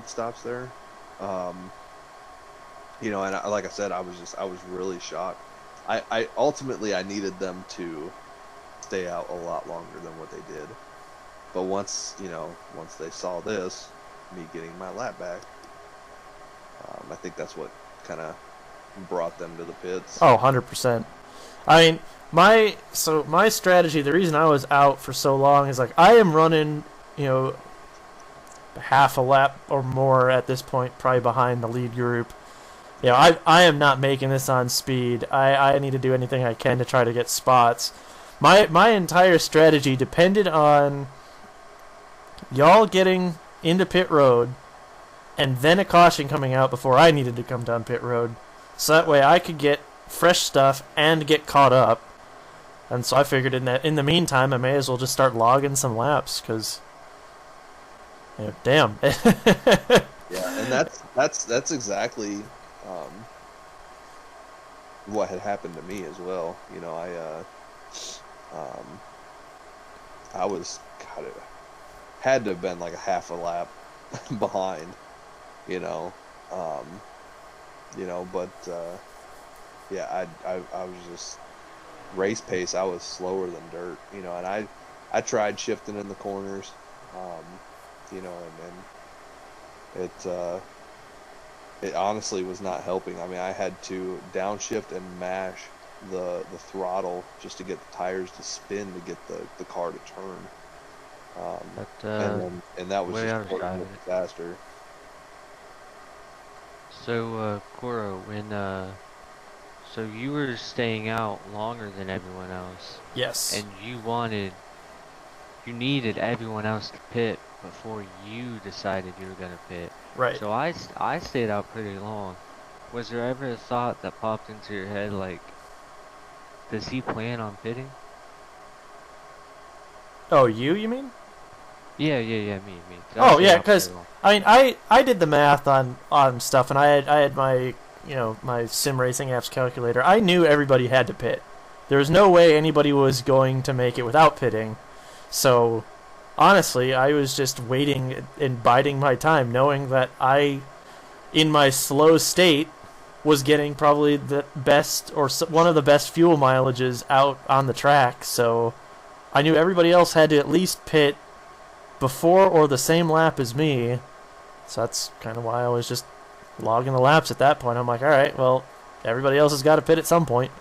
S2: stops there. And like I said, I was really shocked. I ultimately I needed them to stay out a lot longer than what they did. But once they saw this, me getting my lap back, I think that's what kind of brought them to the pits.
S1: Oh, 100%. I mean, my strategy, the reason I was out for so long is, like, I am running, half a lap or more at this point, probably behind the lead group. I am not making this on speed. I need to do anything I can to try to get spots. My entire strategy depended on y'all getting into pit road and then a caution coming out before I needed to come down pit road. So that way I could get fresh stuff and get caught up. And so I figured in the meantime, I may as well just start logging some laps, because, damn.
S2: Yeah, and that's exactly what had happened to me as well. I was had to have been like a half a lap behind, but yeah, I was just race pace. I was slower than dirt, and I tried shifting in the corners, and it honestly was not helping. I mean, I had to downshift and mash the throttle just to get the tires to spin to get the car to turn. And that was just faster.
S3: So, Coro, so you were staying out longer than everyone else.
S1: Yes.
S3: And you needed everyone else to pit before you decided you were gonna pit.
S1: Right.
S3: So I stayed out pretty long. Was there ever a thought that popped into your head, like, does he plan on pitting?
S1: Oh, you mean?
S3: Me.
S1: Oh
S3: That's
S1: yeah,
S3: not very
S1: because
S3: long.
S1: I mean, I did the math on stuff, and I had my my sim racing apps calculator. I knew everybody had to pit. There was no way anybody was going to make it without pitting. So honestly, I was just waiting and biding my time, knowing that I, in my slow state, was getting probably the best or one of the best fuel mileages out on the track. So I knew everybody else had to at least pit before or the same lap as me. So that's kind of why I was just logging the laps at that point. I'm like, all right, well, everybody else has got to pit at some point.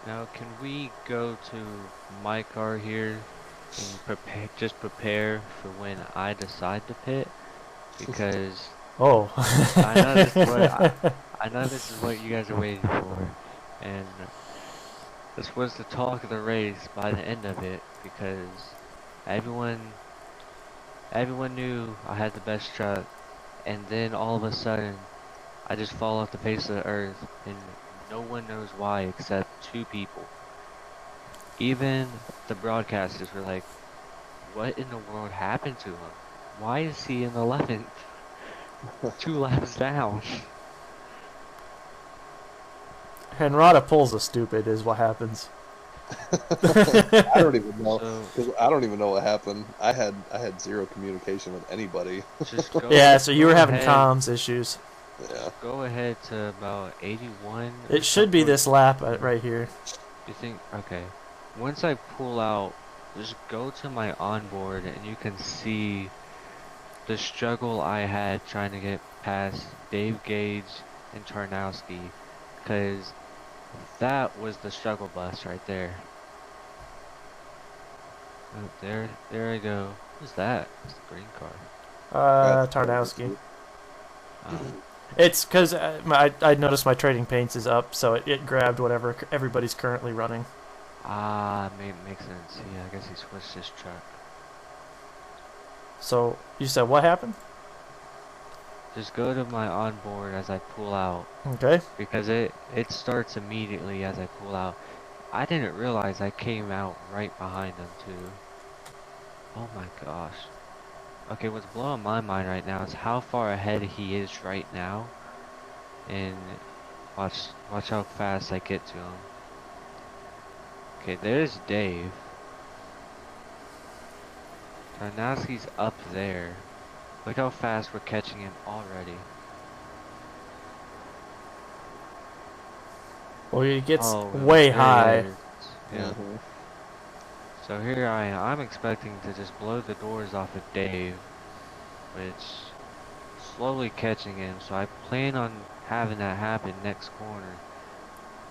S3: Now, can we go to my car here and prepare for when I decide to pit? Because
S1: Oh.
S3: I know this is what I know this is what you guys are waiting for, and this was the talk of the race by the end of it because everyone everyone knew I had the best truck, and then all of a sudden I just fall off the face of the earth, and no one knows why except two people. Even the broadcasters were like, "What in the world happened to him? Why is he in 11th? 2 laps down."
S1: Henrada pulls a stupid is what happens.
S2: I don't even know.
S3: So
S2: 'Cause I don't even know what happened. I had zero communication with anybody.
S3: just go.
S1: Yeah, so you
S3: go
S1: were having
S3: ahead,
S1: comms issues.
S2: Yeah.
S3: Go ahead to about 81. or
S1: It should be
S3: something.
S1: this lap right here.
S3: You think? Okay. Once I pull out, just go to my onboard and you can see the struggle I had trying to get past Dave Gage and Tarnowski, because that was the struggle bus right there. Oh, there I go. Who's that? It's the green car.
S1: Tarnowski.
S3: Oh,
S1: It's because I noticed my trading paints is up, so it grabbed whatever everybody's currently running.
S3: makes sense. Yeah, I guess he switched his truck.
S1: So you said what happened?
S3: Just go to my onboard as I pull out,
S1: Okay.
S3: because it starts immediately as I pull out. I didn't realize I came out right behind him too. Oh my gosh. Okay, what's blowing my mind right now is how far ahead he is right now, and watch how fast I get to him. Okay, there's Dave. Tarnowski's up there. Look how fast we're catching him already.
S1: Well, it gets
S3: Oh,
S1: way
S3: there he
S1: high.
S3: is. Yeah.
S2: Mhm.
S3: So here I am. I'm expecting to just blow the doors off of Dave, which slowly catching him. So I plan on having that happen next corner.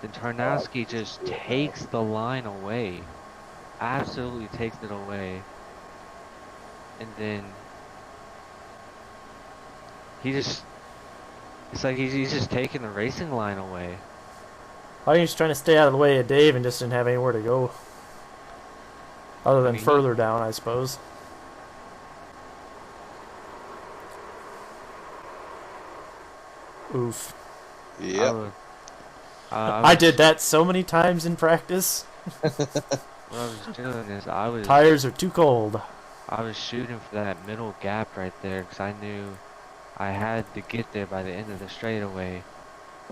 S3: Then Tarnowski just takes the line away. Absolutely takes it away. And then he just, it's like he's just taking the racing line away.
S1: I think he's trying to stay out of the way of Dave and just didn't have anywhere to go. Other than
S3: mean,
S1: further down, I suppose. Oof.
S2: Yep.
S1: I did that so many times in practice.
S3: What I was doing is
S1: Tires are too cold.
S3: I was shooting for that middle gap right there because I knew I had to get there by the end of the straightaway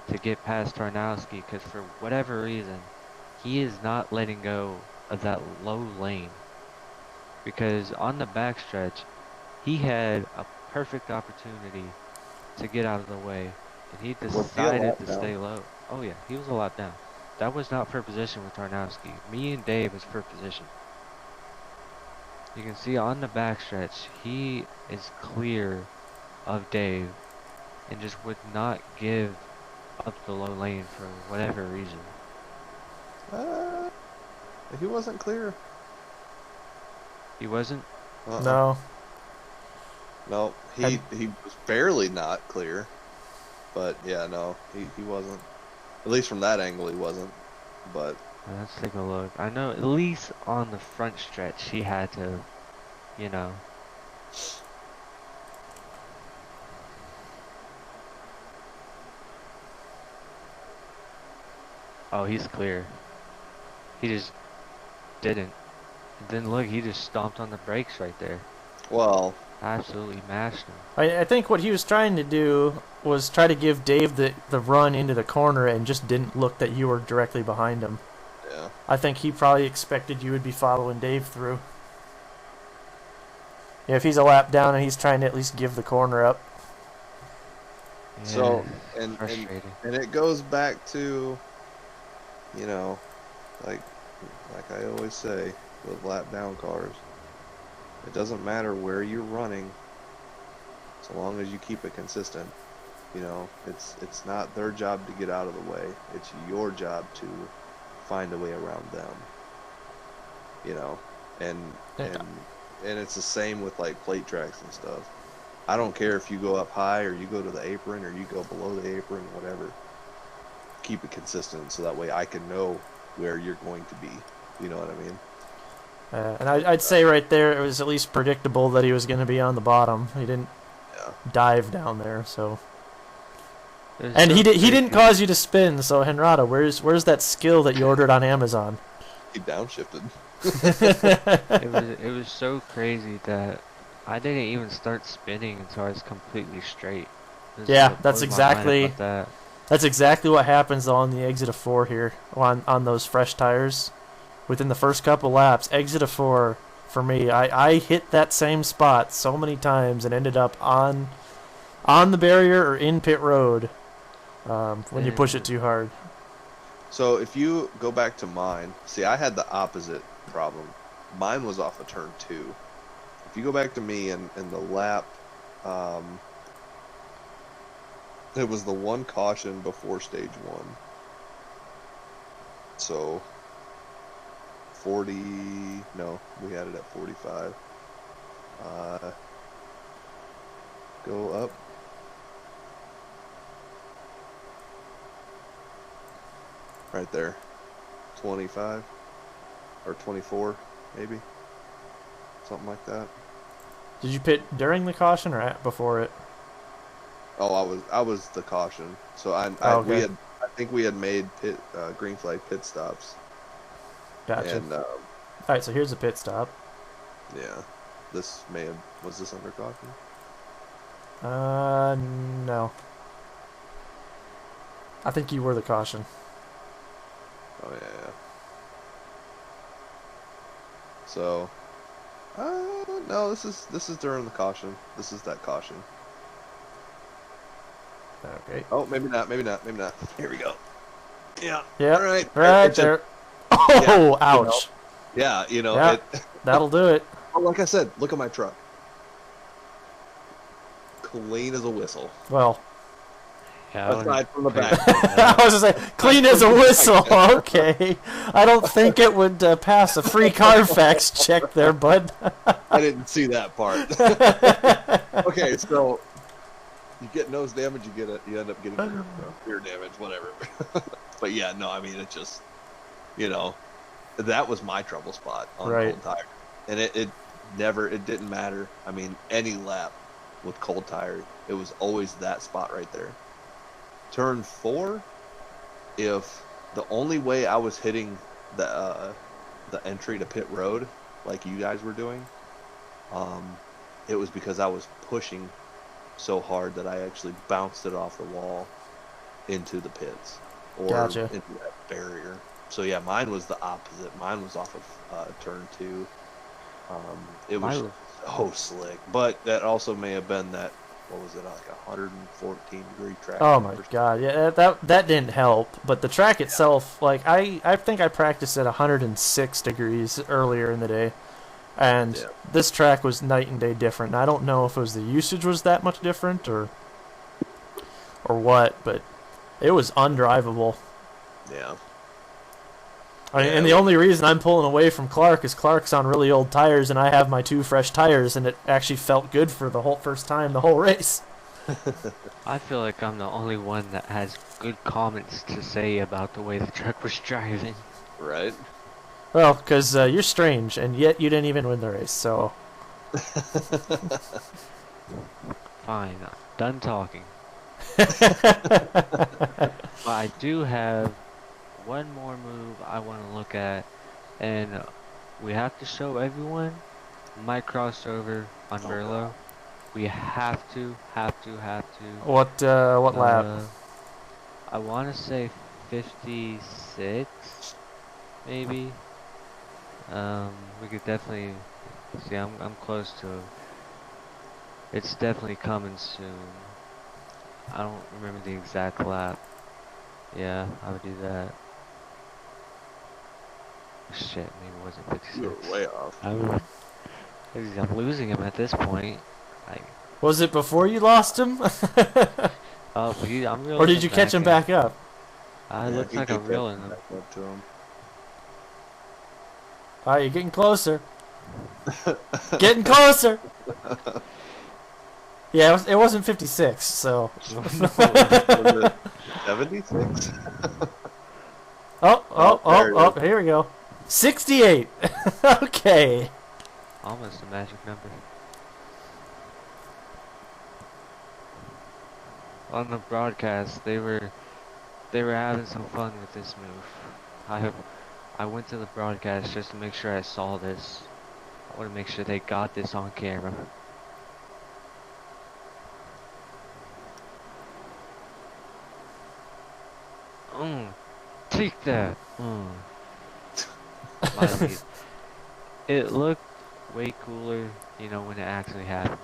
S3: to get past Tarnowski, because for whatever reason he is not letting go of that low lane, because on the backstretch he had a perfect opportunity to get out of the way, and he
S2: Was he a
S3: decided
S2: lap
S3: to
S2: down?
S3: stay low. Oh yeah, he was a lot down. That was not per position with Tarnowski. Me and Dave was per position. You can see on the backstretch, he is clear of Dave and just would not give up the low lane for whatever reason.
S2: He wasn't clear.
S3: He wasn't?
S2: Uh-uh.
S1: No.
S2: No, he was barely not clear. But yeah, no, he wasn't. At least from that angle, he wasn't. But
S3: Let's take a look. I know at least on the front stretch he had to, you know. Oh, he's clear. He just didn't. And then look, he just stomped on the brakes right there.
S2: Well,
S3: Absolutely mashed him.
S1: I think what he was trying to do was try to give Dave the run into the corner and just didn't look that you were directly behind him.
S2: yeah.
S1: I think he probably expected you would be following Dave through. Yeah, if he's a lap down and he's trying to at least give the corner up.
S3: Yeah,
S2: So,
S3: it's
S2: and
S3: frustrating.
S2: it goes back to, you know, like I always say with lap down cars, it doesn't matter where you're running, so long as you keep it consistent. You know, it's not their job to get out of the way. It's your job to find a way around them. You know, and
S1: Yeah.
S2: and it's the same with like plate tracks and stuff. I don't care if you go up high or you go to the apron or you go below the apron, whatever. Keep it consistent so that way I can know where you're going to be. You know what I mean?
S1: And I'd say right there it was at least predictable that he was going to be on the bottom. He didn't
S2: Yeah.
S1: dive down there, so.
S3: It was
S1: And
S3: so
S1: he didn't
S3: crazy.
S1: cause you to spin. So Henrata, where's that skill that you ordered on Amazon?
S2: He downshifted.
S3: It was so crazy that I didn't even start spinning until I was completely straight. It was-
S1: Yeah,
S3: it
S1: that's
S3: blew my mind
S1: exactly-
S3: about that.
S1: That's exactly what happens on the exit of 4 here on those fresh tires. Within the first couple laps, exit of 4 for me, I hit that same spot so many times and ended up on the barrier or in pit road when you push it too hard.
S2: So if you go back to mine, see, I had the opposite problem. Mine was off of turn 2. If you go back to me and the lap, it was the one caution before stage 1. So 40, no, we had it at 45. Go up. Right there. 25 or 24 maybe. Something like that.
S1: Did you pit during the caution or before it?
S2: Oh, I was the caution. So
S1: Oh,
S2: we
S1: okay.
S2: had, I think we had made green flag pit stops.
S1: Gotcha.
S2: And
S1: All right, so here's a pit stop.
S2: yeah, was this under caution?
S1: No. I think you were the caution.
S2: Oh yeah. So, no, this is during the caution. This is that caution.
S1: Okay.
S2: Oh, maybe not. Here we go. Yeah.
S1: Yeah.
S2: All right.
S1: Right
S2: It just-
S1: there. Oh,
S2: Yeah,
S1: ouch.
S2: Yeah,
S1: Yeah.
S2: It,
S1: That'll do it.
S2: oh, like I said, look at my truck. Clean as a whistle.
S1: Well,
S3: Yeah, I
S2: Aside from the
S3: wouldn't-
S2: back.
S1: I was just like, clean as a whistle. Okay. I don't think it would pass a free Carfax check there, bud.
S2: I didn't see that part. Okay, so you get nose damage, you end up getting ear damage, whatever. But yeah, no, I mean, it just, that was my trouble spot on
S1: Right.
S2: cold tire, and it didn't matter. I mean, any lap with cold tire, it was always that spot right there. Turn 4, if the only way I was hitting the entry to pit road, like you guys were doing, it was because I was pushing so hard that I actually bounced it off the wall into the pits or
S1: Gotcha.
S2: into that barrier. So yeah, mine was the opposite. Mine was off of turn 2. It was
S3: Mine
S2: so slick, but that also may have been that, what was it, like 114 degree track?
S1: Oh my god, yeah, that didn't help. But the track itself, like I think I practiced at 106 degrees earlier in the day, and
S2: Yeah.
S1: this track was night and day different. And I don't know if it was the usage was that much different or what, but it was undrivable.
S2: Yeah.
S1: I mean,
S2: Yeah,
S1: and the only reason I'm pulling away from Clark is Clark's on really old tires, and I have my 2 fresh tires, and it actually felt good for the whole first time the whole race.
S3: I feel like I'm the only one that has good comments to say about the way the truck was driving.
S2: Right.
S1: Well, because you're strange, and yet you didn't even win the race, so...
S3: Fine, done talking. But I do have one more move I want to look at, and we have to show everyone my crossover on Merlot. We have to.
S1: What lap?
S3: I want to say 56, maybe. We could definitely see. I'm close to. It's definitely coming soon. I don't remember the exact lap. Yeah, I would do that. Shit, maybe it wasn't 56.
S2: You were way off.
S3: I'm losing him at this point.
S1: Was it before you lost him?
S3: I'm reeling
S1: Or did you catch him
S3: in.
S1: back up?
S3: It looks
S2: he
S3: like
S2: did
S3: I'm
S2: catch
S3: reeling
S2: him
S3: him.
S2: back up to him.
S1: Alright, you're getting closer. Getting closer! Yeah, it wasn't 56, so...
S2: Was it 76?
S1: Oh, here we go. 68! Okay.
S3: Almost a magic number. On the broadcast, they were having some fun with this move. I went to the broadcast just to make sure I saw this. I want to make sure they got this on camera. Take that. My lead. It looked way cooler, you know, when it actually happened.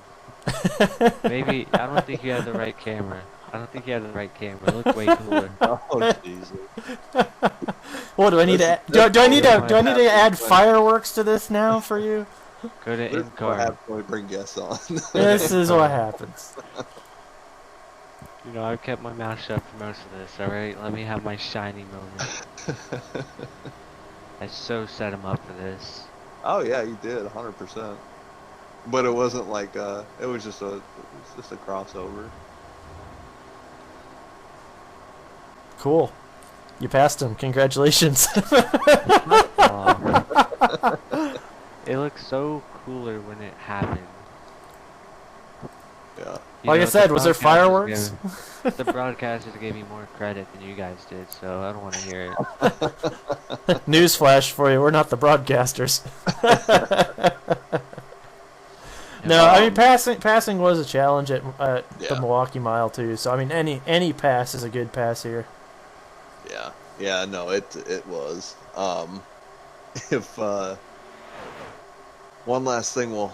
S3: Maybe I don't think you had the right camera. It looked way cooler.
S2: Oh, Jesus.
S1: What do I need to? Do I need to add fireworks to this now for you?
S3: Go to
S2: This is what
S3: in-car.
S2: happens when we bring guests on.
S1: This is what happens.
S3: You know, I've kept my mouth shut for most of this, alright? Let me have my shiny moment. I so set him up for this.
S2: Oh yeah, you did 100%. But it wasn't like it was just a crossover.
S1: Cool. You passed him. Congratulations.
S3: It looked so cooler when it happened.
S2: Yeah.
S3: You
S1: Like I
S3: know,
S1: said,
S3: the
S1: was there
S3: broadcasters
S1: fireworks?
S3: The broadcasters gave me more credit than you guys did, so I don't want to hear it.
S1: Newsflash for you: we're not the broadcasters. No, I mean passing was a challenge at the
S2: Yeah.
S1: Milwaukee Mile too. So I mean any pass is a good pass here.
S2: Yeah. Yeah. No, it was. If one last thing we'll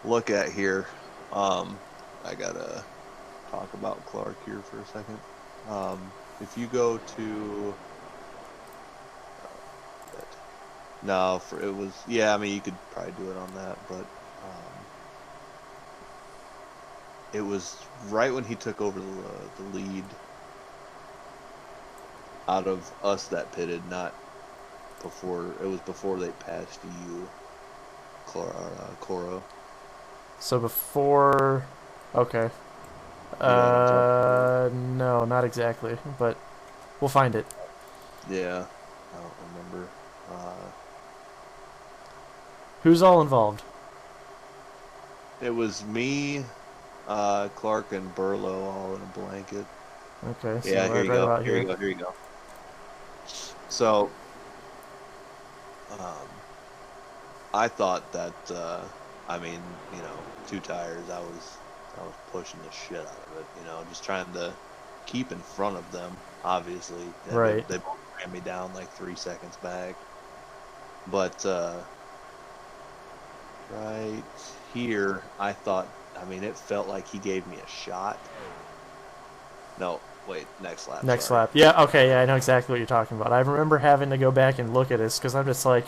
S2: look at here, I gotta talk about Clark here for a second. If you go to no, it was yeah. I mean, you could probably do it on that, but it was right when he took over the lead out of us that pitted, not before. It was before they passed you, Coro.
S1: So before, okay. No, not exactly, but we'll find it.
S2: Yeah, I don't remember.
S1: Who's all involved?
S2: It was me, Clark, and Burlow all in a blanket.
S1: Okay, so
S2: Yeah,
S1: right,
S2: here you
S1: right
S2: go.
S1: about
S2: Here you go. Here you go. So, I thought that, I mean, you know, 2 tires, I was pushing the shit out of it, you know, just trying to keep in front of them, obviously. And
S1: Right.
S2: They both ran me down like 3 seconds back. But, right here, I thought, I mean, it felt like he gave me a shot. No, wait, next lap.
S1: Next
S2: sorry.
S1: lap. Yeah, okay, yeah, I know exactly what you're talking about. I remember having to go back and look at this because I'm just like,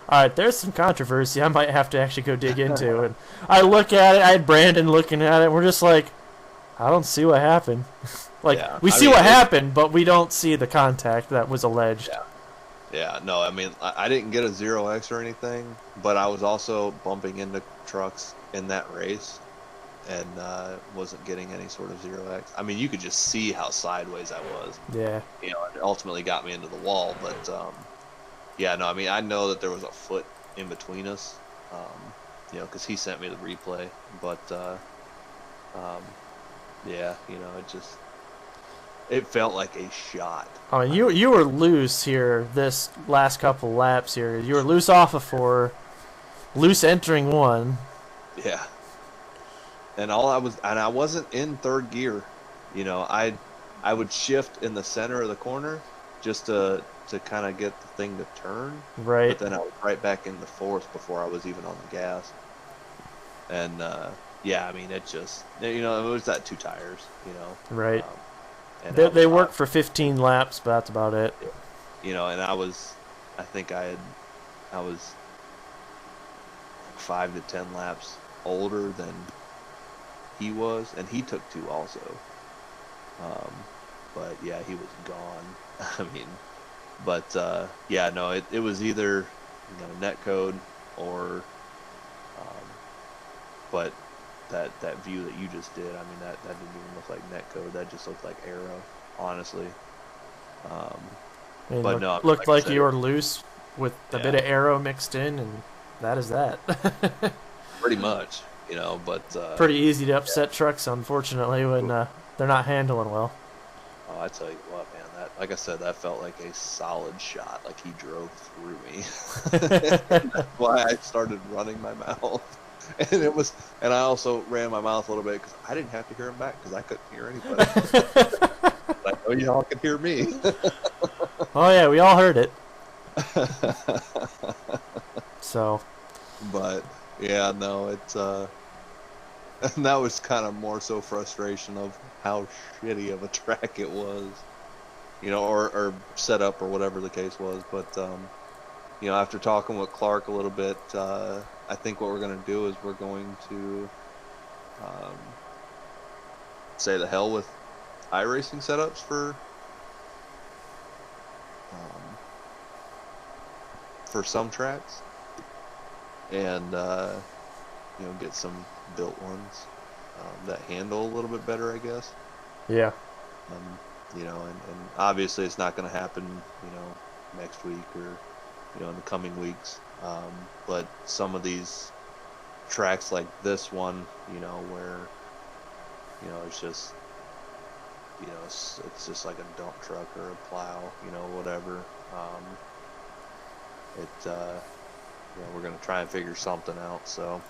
S1: all right, there's some controversy I might have to actually go dig into. And I look at it, I had Brandon looking at it, and we're just like, I don't see what happened. Like,
S2: Yeah,
S1: we
S2: I
S1: see
S2: mean,
S1: what happened, but we don't see the contact that was alleged.
S2: Yeah. Yeah, no, I mean, I didn't get a 0x or anything, but I was also bumping into trucks in that race and wasn't getting any sort of 0x. I mean, you could just see how sideways I was.
S1: Yeah.
S2: You know, it ultimately got me into the wall, but yeah, no, I mean, I know that there was a foot in between us, you know, because he sent me the replay, but yeah, you know, it felt like a shot.
S1: I mean, you were loose here this last couple laps here. You were loose off of 4. loose entering one.
S2: Yeah. And I wasn't in third gear. You know, I would shift in the center of the corner just to kind of get the thing to turn,
S1: Right.
S2: but then I was right back in the fourth before I was even on the gas. And yeah, I mean, it just, you know, it was that two tires, you know.
S1: Right.
S2: And
S1: They work for 15 laps, but that's about it.
S2: You know, and I think I was 5 to 10 laps older than he was, and he took two also. But yeah, he was gone. I mean, but yeah, no, it was either, you know, net code or, but that view that you just did, I mean, that didn't even look like net code. That just looked like arrow, honestly.
S1: I mean,
S2: But no,
S1: looked
S2: like I
S1: like
S2: said,
S1: you were loose with a bit of arrow mixed in, and that is that.
S2: pretty much, you know, but
S1: Pretty easy to upset trucks, unfortunately, when they're not handling well.
S2: oh, I tell you what, man, that, like I said, that felt like a solid shot. Like he drove through me. That's why I started running my mouth. And I also ran my mouth a little bit because I didn't have to hear him back because I couldn't hear anybody. But I know y'all could hear me.
S1: Oh yeah, we all heard it. So.
S2: But yeah, no, it's and that was kind of more so frustration of how shitty of a track it was, you know, or set up or whatever the case was. But you know, after talking with Clark a little bit, I think what we're going to do is we're going to say the hell with iRacing setups for some tracks, and you know, get some built ones that handle a little bit better, I guess.
S1: Yeah.
S2: You know, and obviously it's not going to happen, you know, next week or, you know, in the coming weeks. But some of these tracks like this one, you know, where, you know, it's just, you know, it's just like a dump truck or a plow, you know, whatever. You know, we're going to try and figure something out, so.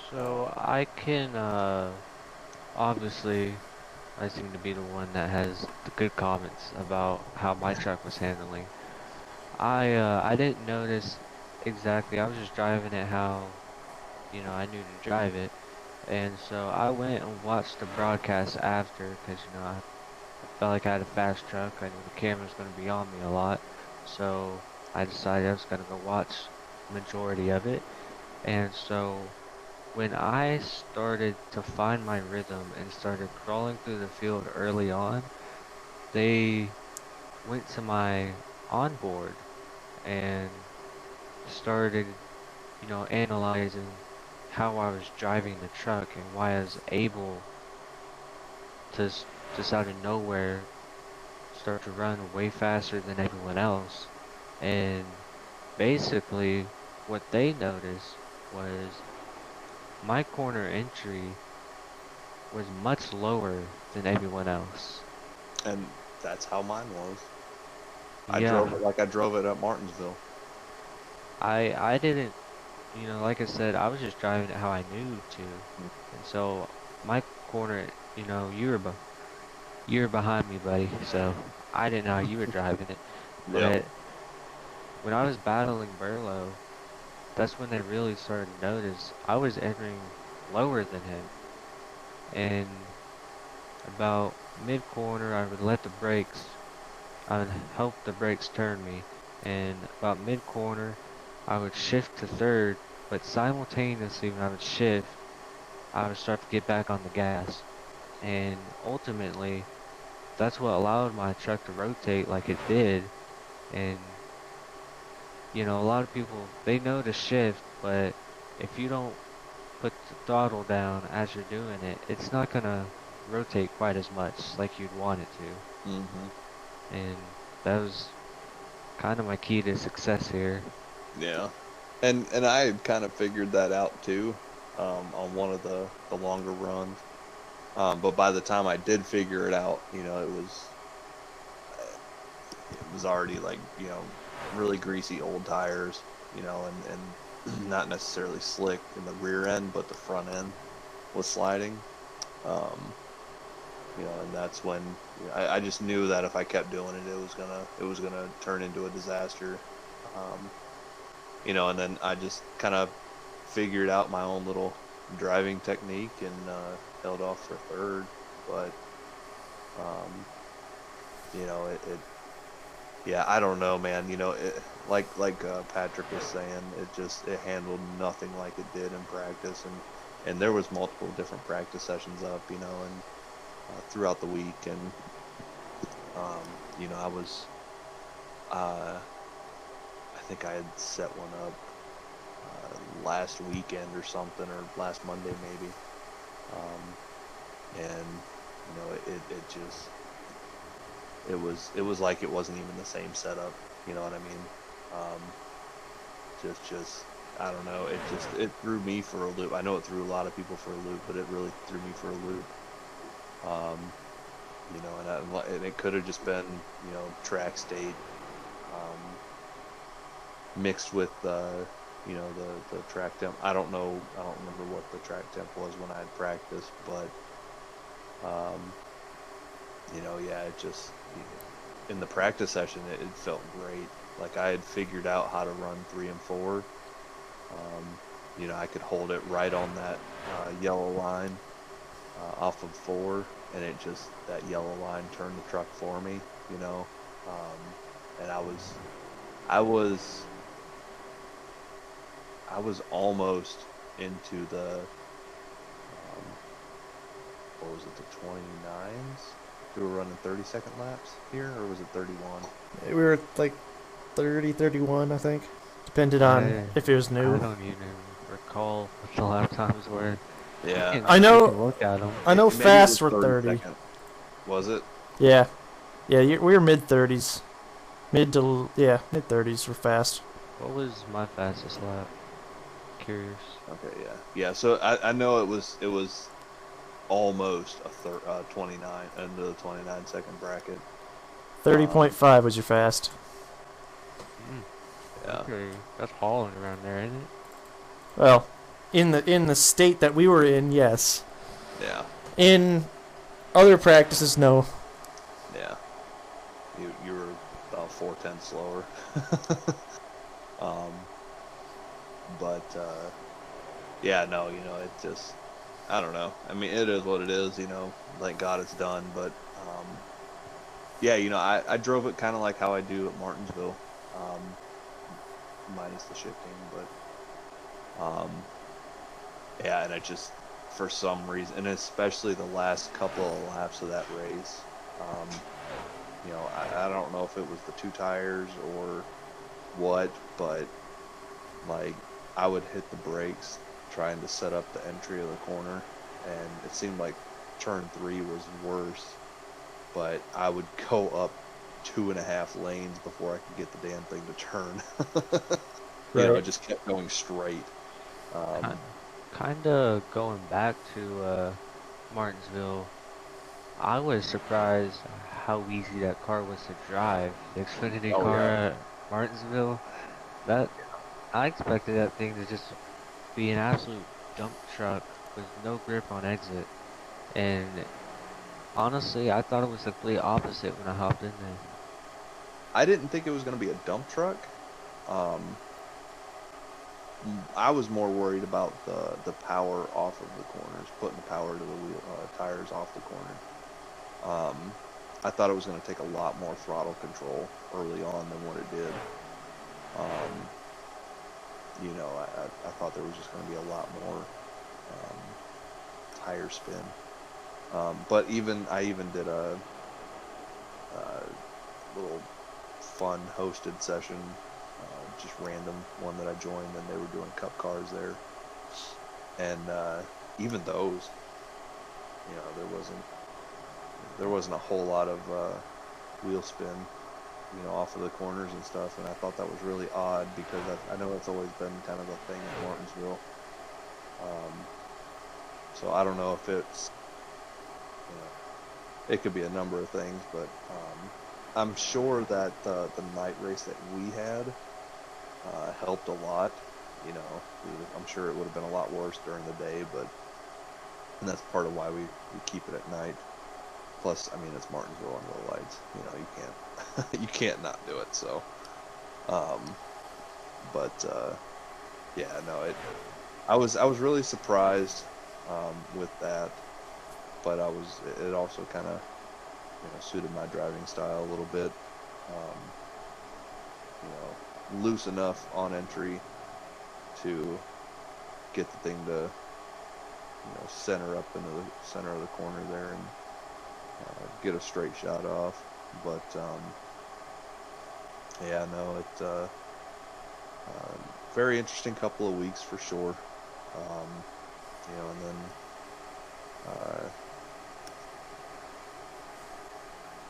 S3: So I can, obviously, I seem to be the one that has the good comments about how my truck was handling. I didn't notice exactly. I was just driving it how, you know, I knew to drive it. And so I went and watched the broadcast after, because, you know, I felt like I had a fast truck. I knew the camera was going to be on me a lot. So I decided I was going to go watch the majority of it. And so when I started to find my rhythm and started crawling through the field early on, they went to my onboard and started, you know, analyzing how I was driving the truck and why I was able to just out of nowhere start to run way faster than everyone else. And basically what they noticed was my corner entry was much lower than everyone else.
S2: And that's how mine was. I
S3: Yeah.
S2: drove it like I drove it at Martinsville.
S3: I didn't, you know, like I said, I was just driving it how I knew to. And so my corner, you know, you were behind me, buddy. So I didn't know how you were driving it. But when I was battling Burlow, that's when they really started to notice I was entering lower than him. And about mid-corner, I would let the brakes, I would help the brakes turn me. And about mid-corner, I would shift to third, but simultaneously when I would shift, I would start to get back on the gas. And ultimately, that's what allowed my truck to rotate like it did. And, you know, a lot of people, they know to shift, but if you don't put the throttle down as you're doing it, it's not gonna rotate quite as much like you'd want it to.
S2: Mm-hmm.
S3: And that was kind of my key to success here.
S2: Yeah, and I had kind of figured that out too, on one of the longer runs. But by the time I did figure it out, you know, it was already like, you know, really greasy old tires, you know, and not necessarily slick in the rear end, but the front end was sliding. Um, and that's when I just knew that if I kept doing it, it was gonna turn into a disaster. Um, and then I just kind of figured out my own little driving technique and held off for third. But yeah, I don't know, man. Like Patrick was saying, it handled nothing like it did in practice, and there was multiple different practice sessions up, and throughout the week, and I was, I think I had set one up last weekend or something, or last Monday maybe, and it just it was like it wasn't even the same setup. You know what I mean? Just I don't know. It threw me for a loop. I know it threw a lot of people for a loop, but it really threw me for a loop. And it could have just been, track state, mixed with, the track temp. I don't remember what the track temp was when I had practiced, but, yeah, it just, in the practice session, it felt great. Like I had figured out how to run 3 and 4. I could hold it right on that yellow line off of 4, and that yellow line turned the truck for me, and I was almost into the what was it, the 29s? We were running 30-second laps here, or was it 31?
S1: We were like 30, 31, I think. Depended on if it was new.
S3: I don't even recall what the lap times were.
S2: Yeah.
S1: I know.
S3: Look at them.
S1: I know fast were 30.
S2: Was it?
S1: Yeah. Yeah, we were mid-30s. Mid-30s were fast.
S3: What was my fastest lap? Curious.
S2: Okay, yeah. Yeah, so I know it was almost a 29 into the 29-second bracket.
S1: 30.5 was your fast.
S2: Yeah.
S3: Okay, that's hauling around there, isn't it?
S1: Well, in the state that we were in, yes.
S2: Yeah.
S1: In other practices, no.
S2: Yeah. You were about 4/10 slower. But yeah, no, it just, I don't know. I mean, it is what it is, thank God it's done, but yeah, I drove it kind of like how I do at Martinsville, minus the shifting, but yeah, and I just, for some reason, and especially the last couple of laps of that race, I don't know if it was the 2 tires or what, but like I would hit the brakes trying to set up the entry of the corner, and it seemed like turn 3 was worse, but I would go up 2.5 lanes before I could get the damn thing to turn. It just kept going straight.
S3: Kind of going back to Martinsville, I was surprised how easy that car was to drive. The Xfinity car at Martinsville, I expected that thing to just be an absolute dump truck with no grip on exit. And honestly, I thought it was the complete opposite when I hopped in there.
S2: I didn't think it was going to be a dump truck. I was more worried about the power off of the corners, putting the power to the tires off the corner. I thought it was going to take a lot more throttle control early on than what it did. I thought there was just going to be a lot more tire spin. But I even did a little fun hosted session, just random one that I joined, and they were doing cup cars there. And even those, there wasn't a whole lot of wheel spin, off of the corners and stuff, and I thought that was really odd because I know it's always been kind of a thing at Martinsville. So I don't know if it's, it could be a number of things, but I'm sure that the night race that we had helped a lot, you know, I'm sure it would have been a lot worse during the day, but and that's part of why we keep it at night. Plus, I mean, it's Martinsville under the lights. You know, you can't you can't not do it. So, but yeah, no, I was really surprised with that, but it also kind of, you know, suited my driving style a little bit. You know, loose enough on entry to get the thing to, you know, center up into the center of the corner there and get a straight shot off. But yeah, no, it very interesting couple of weeks for sure. You know, and then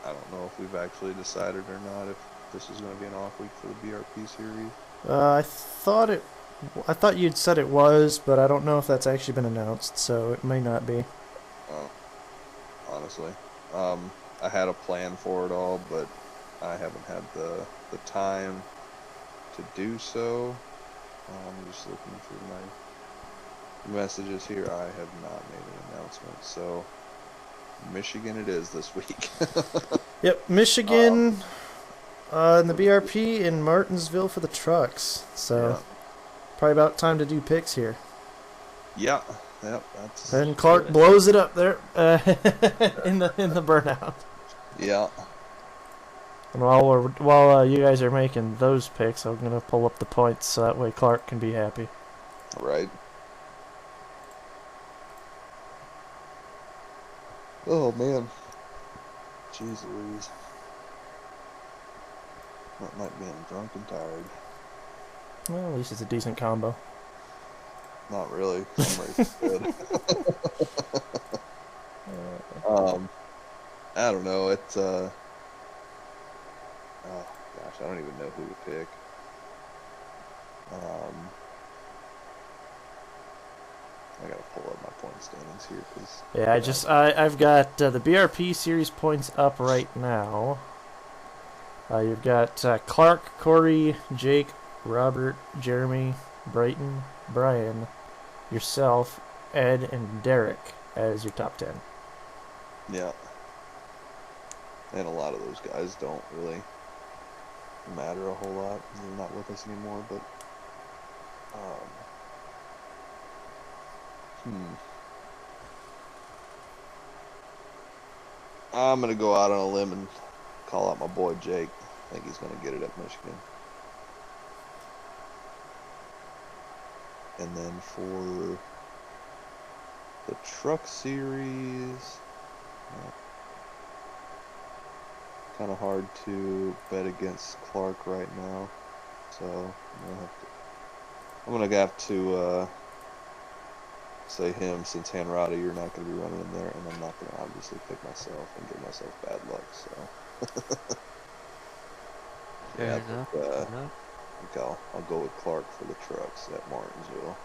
S2: I don't know if we've actually decided or not if this is going to be an off week for the BRP series.
S1: I thought you'd said it was, but I don't know if that's actually been announced, so it may not be.
S2: Oh, honestly, I had a plan for it all, but I haven't had the time to do so. I'm just looking through my messages here. I have not made an announcement, so Michigan it is this week.
S1: Yep, Michigan, and the BRP in Martinsville for the trucks. So
S2: Yeah.
S1: probably about time to do picks here.
S2: Yeah, yep, that's
S1: And Clark blows it up there in the burnout.
S2: yeah.
S1: And while you guys are making those picks, I'm gonna pull up the points so that way Clark can be happy.
S2: Right. Oh man. Jeez Louise. Not like being drunk and tired.
S1: Well, at least it's a decent combo.
S2: Not really. I'm ready for bed. I don't know. It's oh gosh, I don't even know who to pick. I gotta pull up my point standings here because
S1: Yeah, I've got the BRP series points up right now. You've got Clark, Corey, Jake, Robert, Jeremy, Brighton, Brian, yourself, Ed, and Derek as your top 10.
S2: yeah, and a lot of those guys don't really matter a whole lot. They're not with us anymore, but I'm gonna go out on a limb and call out my boy Jake. I think he's gonna get it at Michigan. And then for the truck series, kind of hard to bet against Clark right now, so I'm gonna have to say him, since Hanrada you're not going to be running in there, and I'm not going to obviously pick myself and give myself bad luck, so
S3: Fair
S2: yeah,
S3: enough.
S2: but,
S3: fair
S2: I
S3: enough.
S2: think I'll go with Clark for the trucks at Martinsville.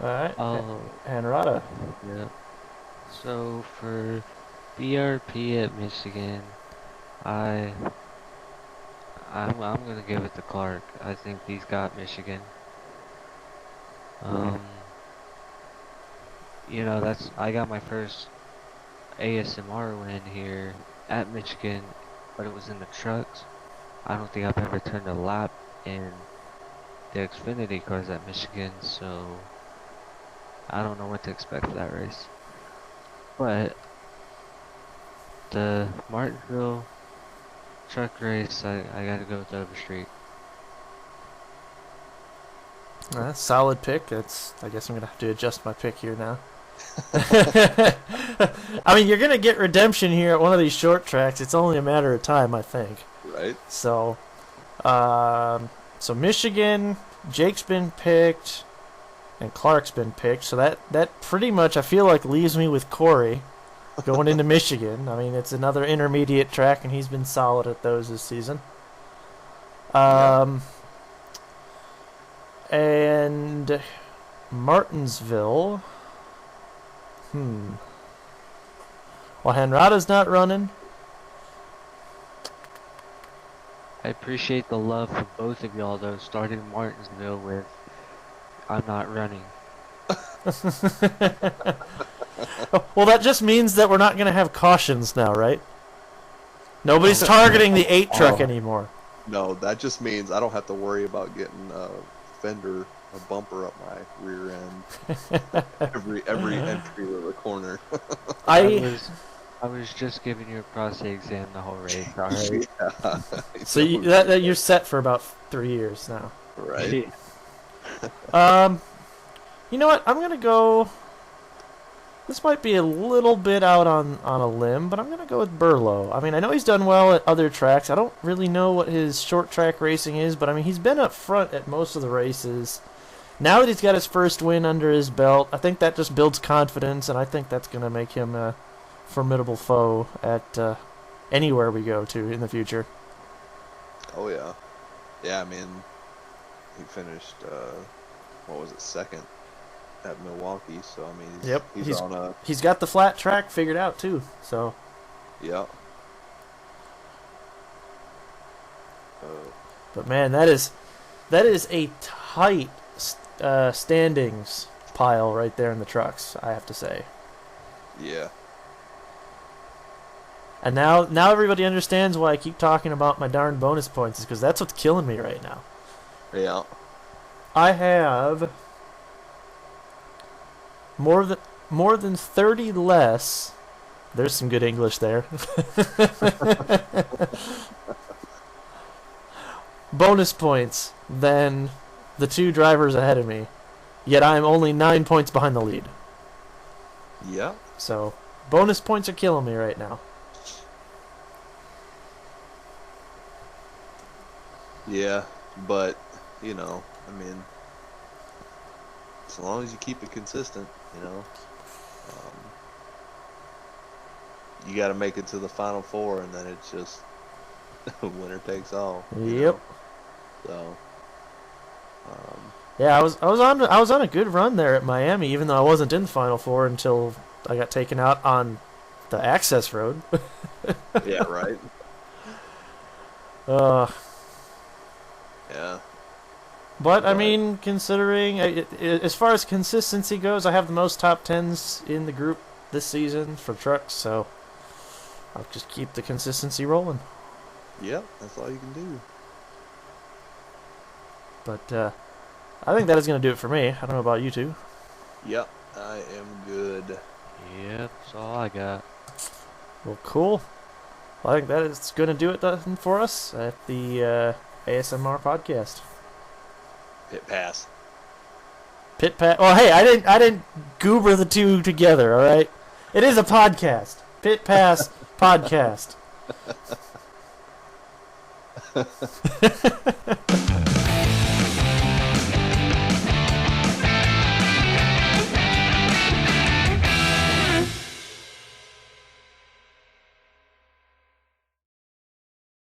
S1: Alright,
S3: Oh,
S1: Hanrada.
S3: yeah. So for BRP at Michigan, I'm gonna give it to Clark. I think he's got Michigan. You know, I got my first ASMR win here at Michigan, but it was in the trucks. I don't think I've ever turned a lap in the Xfinity cars at Michigan, so I don't know what to expect for that race. But the Martinsville truck race, I gotta go with Overstreet.
S1: Solid pick. I guess I'm going to have to adjust my pick here now. I mean, you're going to get redemption here at one of these short tracks. It's only a matter of time, I think.
S2: Right?
S1: So, so Michigan, Jake's been picked, and Clark's been picked. So that pretty much, I feel like, leaves me with Corey going into Michigan. I mean, it's another intermediate track, and he's been solid at those this season. And Martinsville. Well, Hanrada's not running.
S3: I appreciate the love for both of y'all though, starting Martinsville with I'm not running.
S1: Well, that just means that we're not going to have cautions now, right? Nobody's targeting the 8 truck
S2: Oh.
S1: anymore.
S2: No, that just means I don't have to worry about getting a fender, a bumper up my rear end every entry to the corner.
S3: I was just giving you a prostate exam the whole race, alright?
S2: Yeah.
S1: So that you're set for about 3 years now.
S2: Right.
S1: You know what? I'm gonna go. This might be a little bit out on a limb, but I'm gonna go with Burlow. I mean, I know he's done well at other tracks. I don't really know what his short track racing is, but I mean, he's been up front at most of the races. Now that he's got his first win under his belt, I think that just builds confidence, and I think that's gonna make him a formidable foe at anywhere we go to in the future.
S2: Oh yeah. Yeah, I mean, he finished what was it, second at Milwaukee, so I mean
S1: Yep,
S2: he's on a
S1: He's got the flat track figured out too. So,
S2: yeah.
S1: but man, that is a tight standings pile right there in the trucks, I have to say.
S2: Yeah.
S1: And now everybody understands why I keep talking about my darn bonus points, is because that's what's killing me right now.
S2: Yeah.
S1: I have more than 30 less. There's some good English there. Bonus points than the 2 drivers ahead of me. Yet I'm only 9 points behind the lead.
S2: Yeah.
S1: So bonus points are killing me right now.
S2: Yeah, but you know, I mean, as long as you keep it consistent, you know, you got to make it to the final 4, and then it's just winner takes all. you
S1: Yep.
S2: know? So,
S1: Yeah, I was on a good run there at Miami, even though I wasn't in the final 4 until I got taken out on the access road.
S2: yeah, right. Yeah.
S1: But I
S2: Right.
S1: mean, considering as far as consistency goes, I have the most top 10s in the group this season for trucks, so I'll just keep the consistency rolling.
S2: Yep, that's all you can do.
S1: But I think that is going to do it for me. I don't know about you two.
S2: Yep, I am good.
S3: Yep, that's all I got.
S1: Well, cool. Well, I think that is going to do it then for us at the ASMR podcast.
S2: Hit pass.
S1: Pit Pat. Well, hey, I didn't goober the 2 together. All right, it is a podcast. Pit Pass podcast.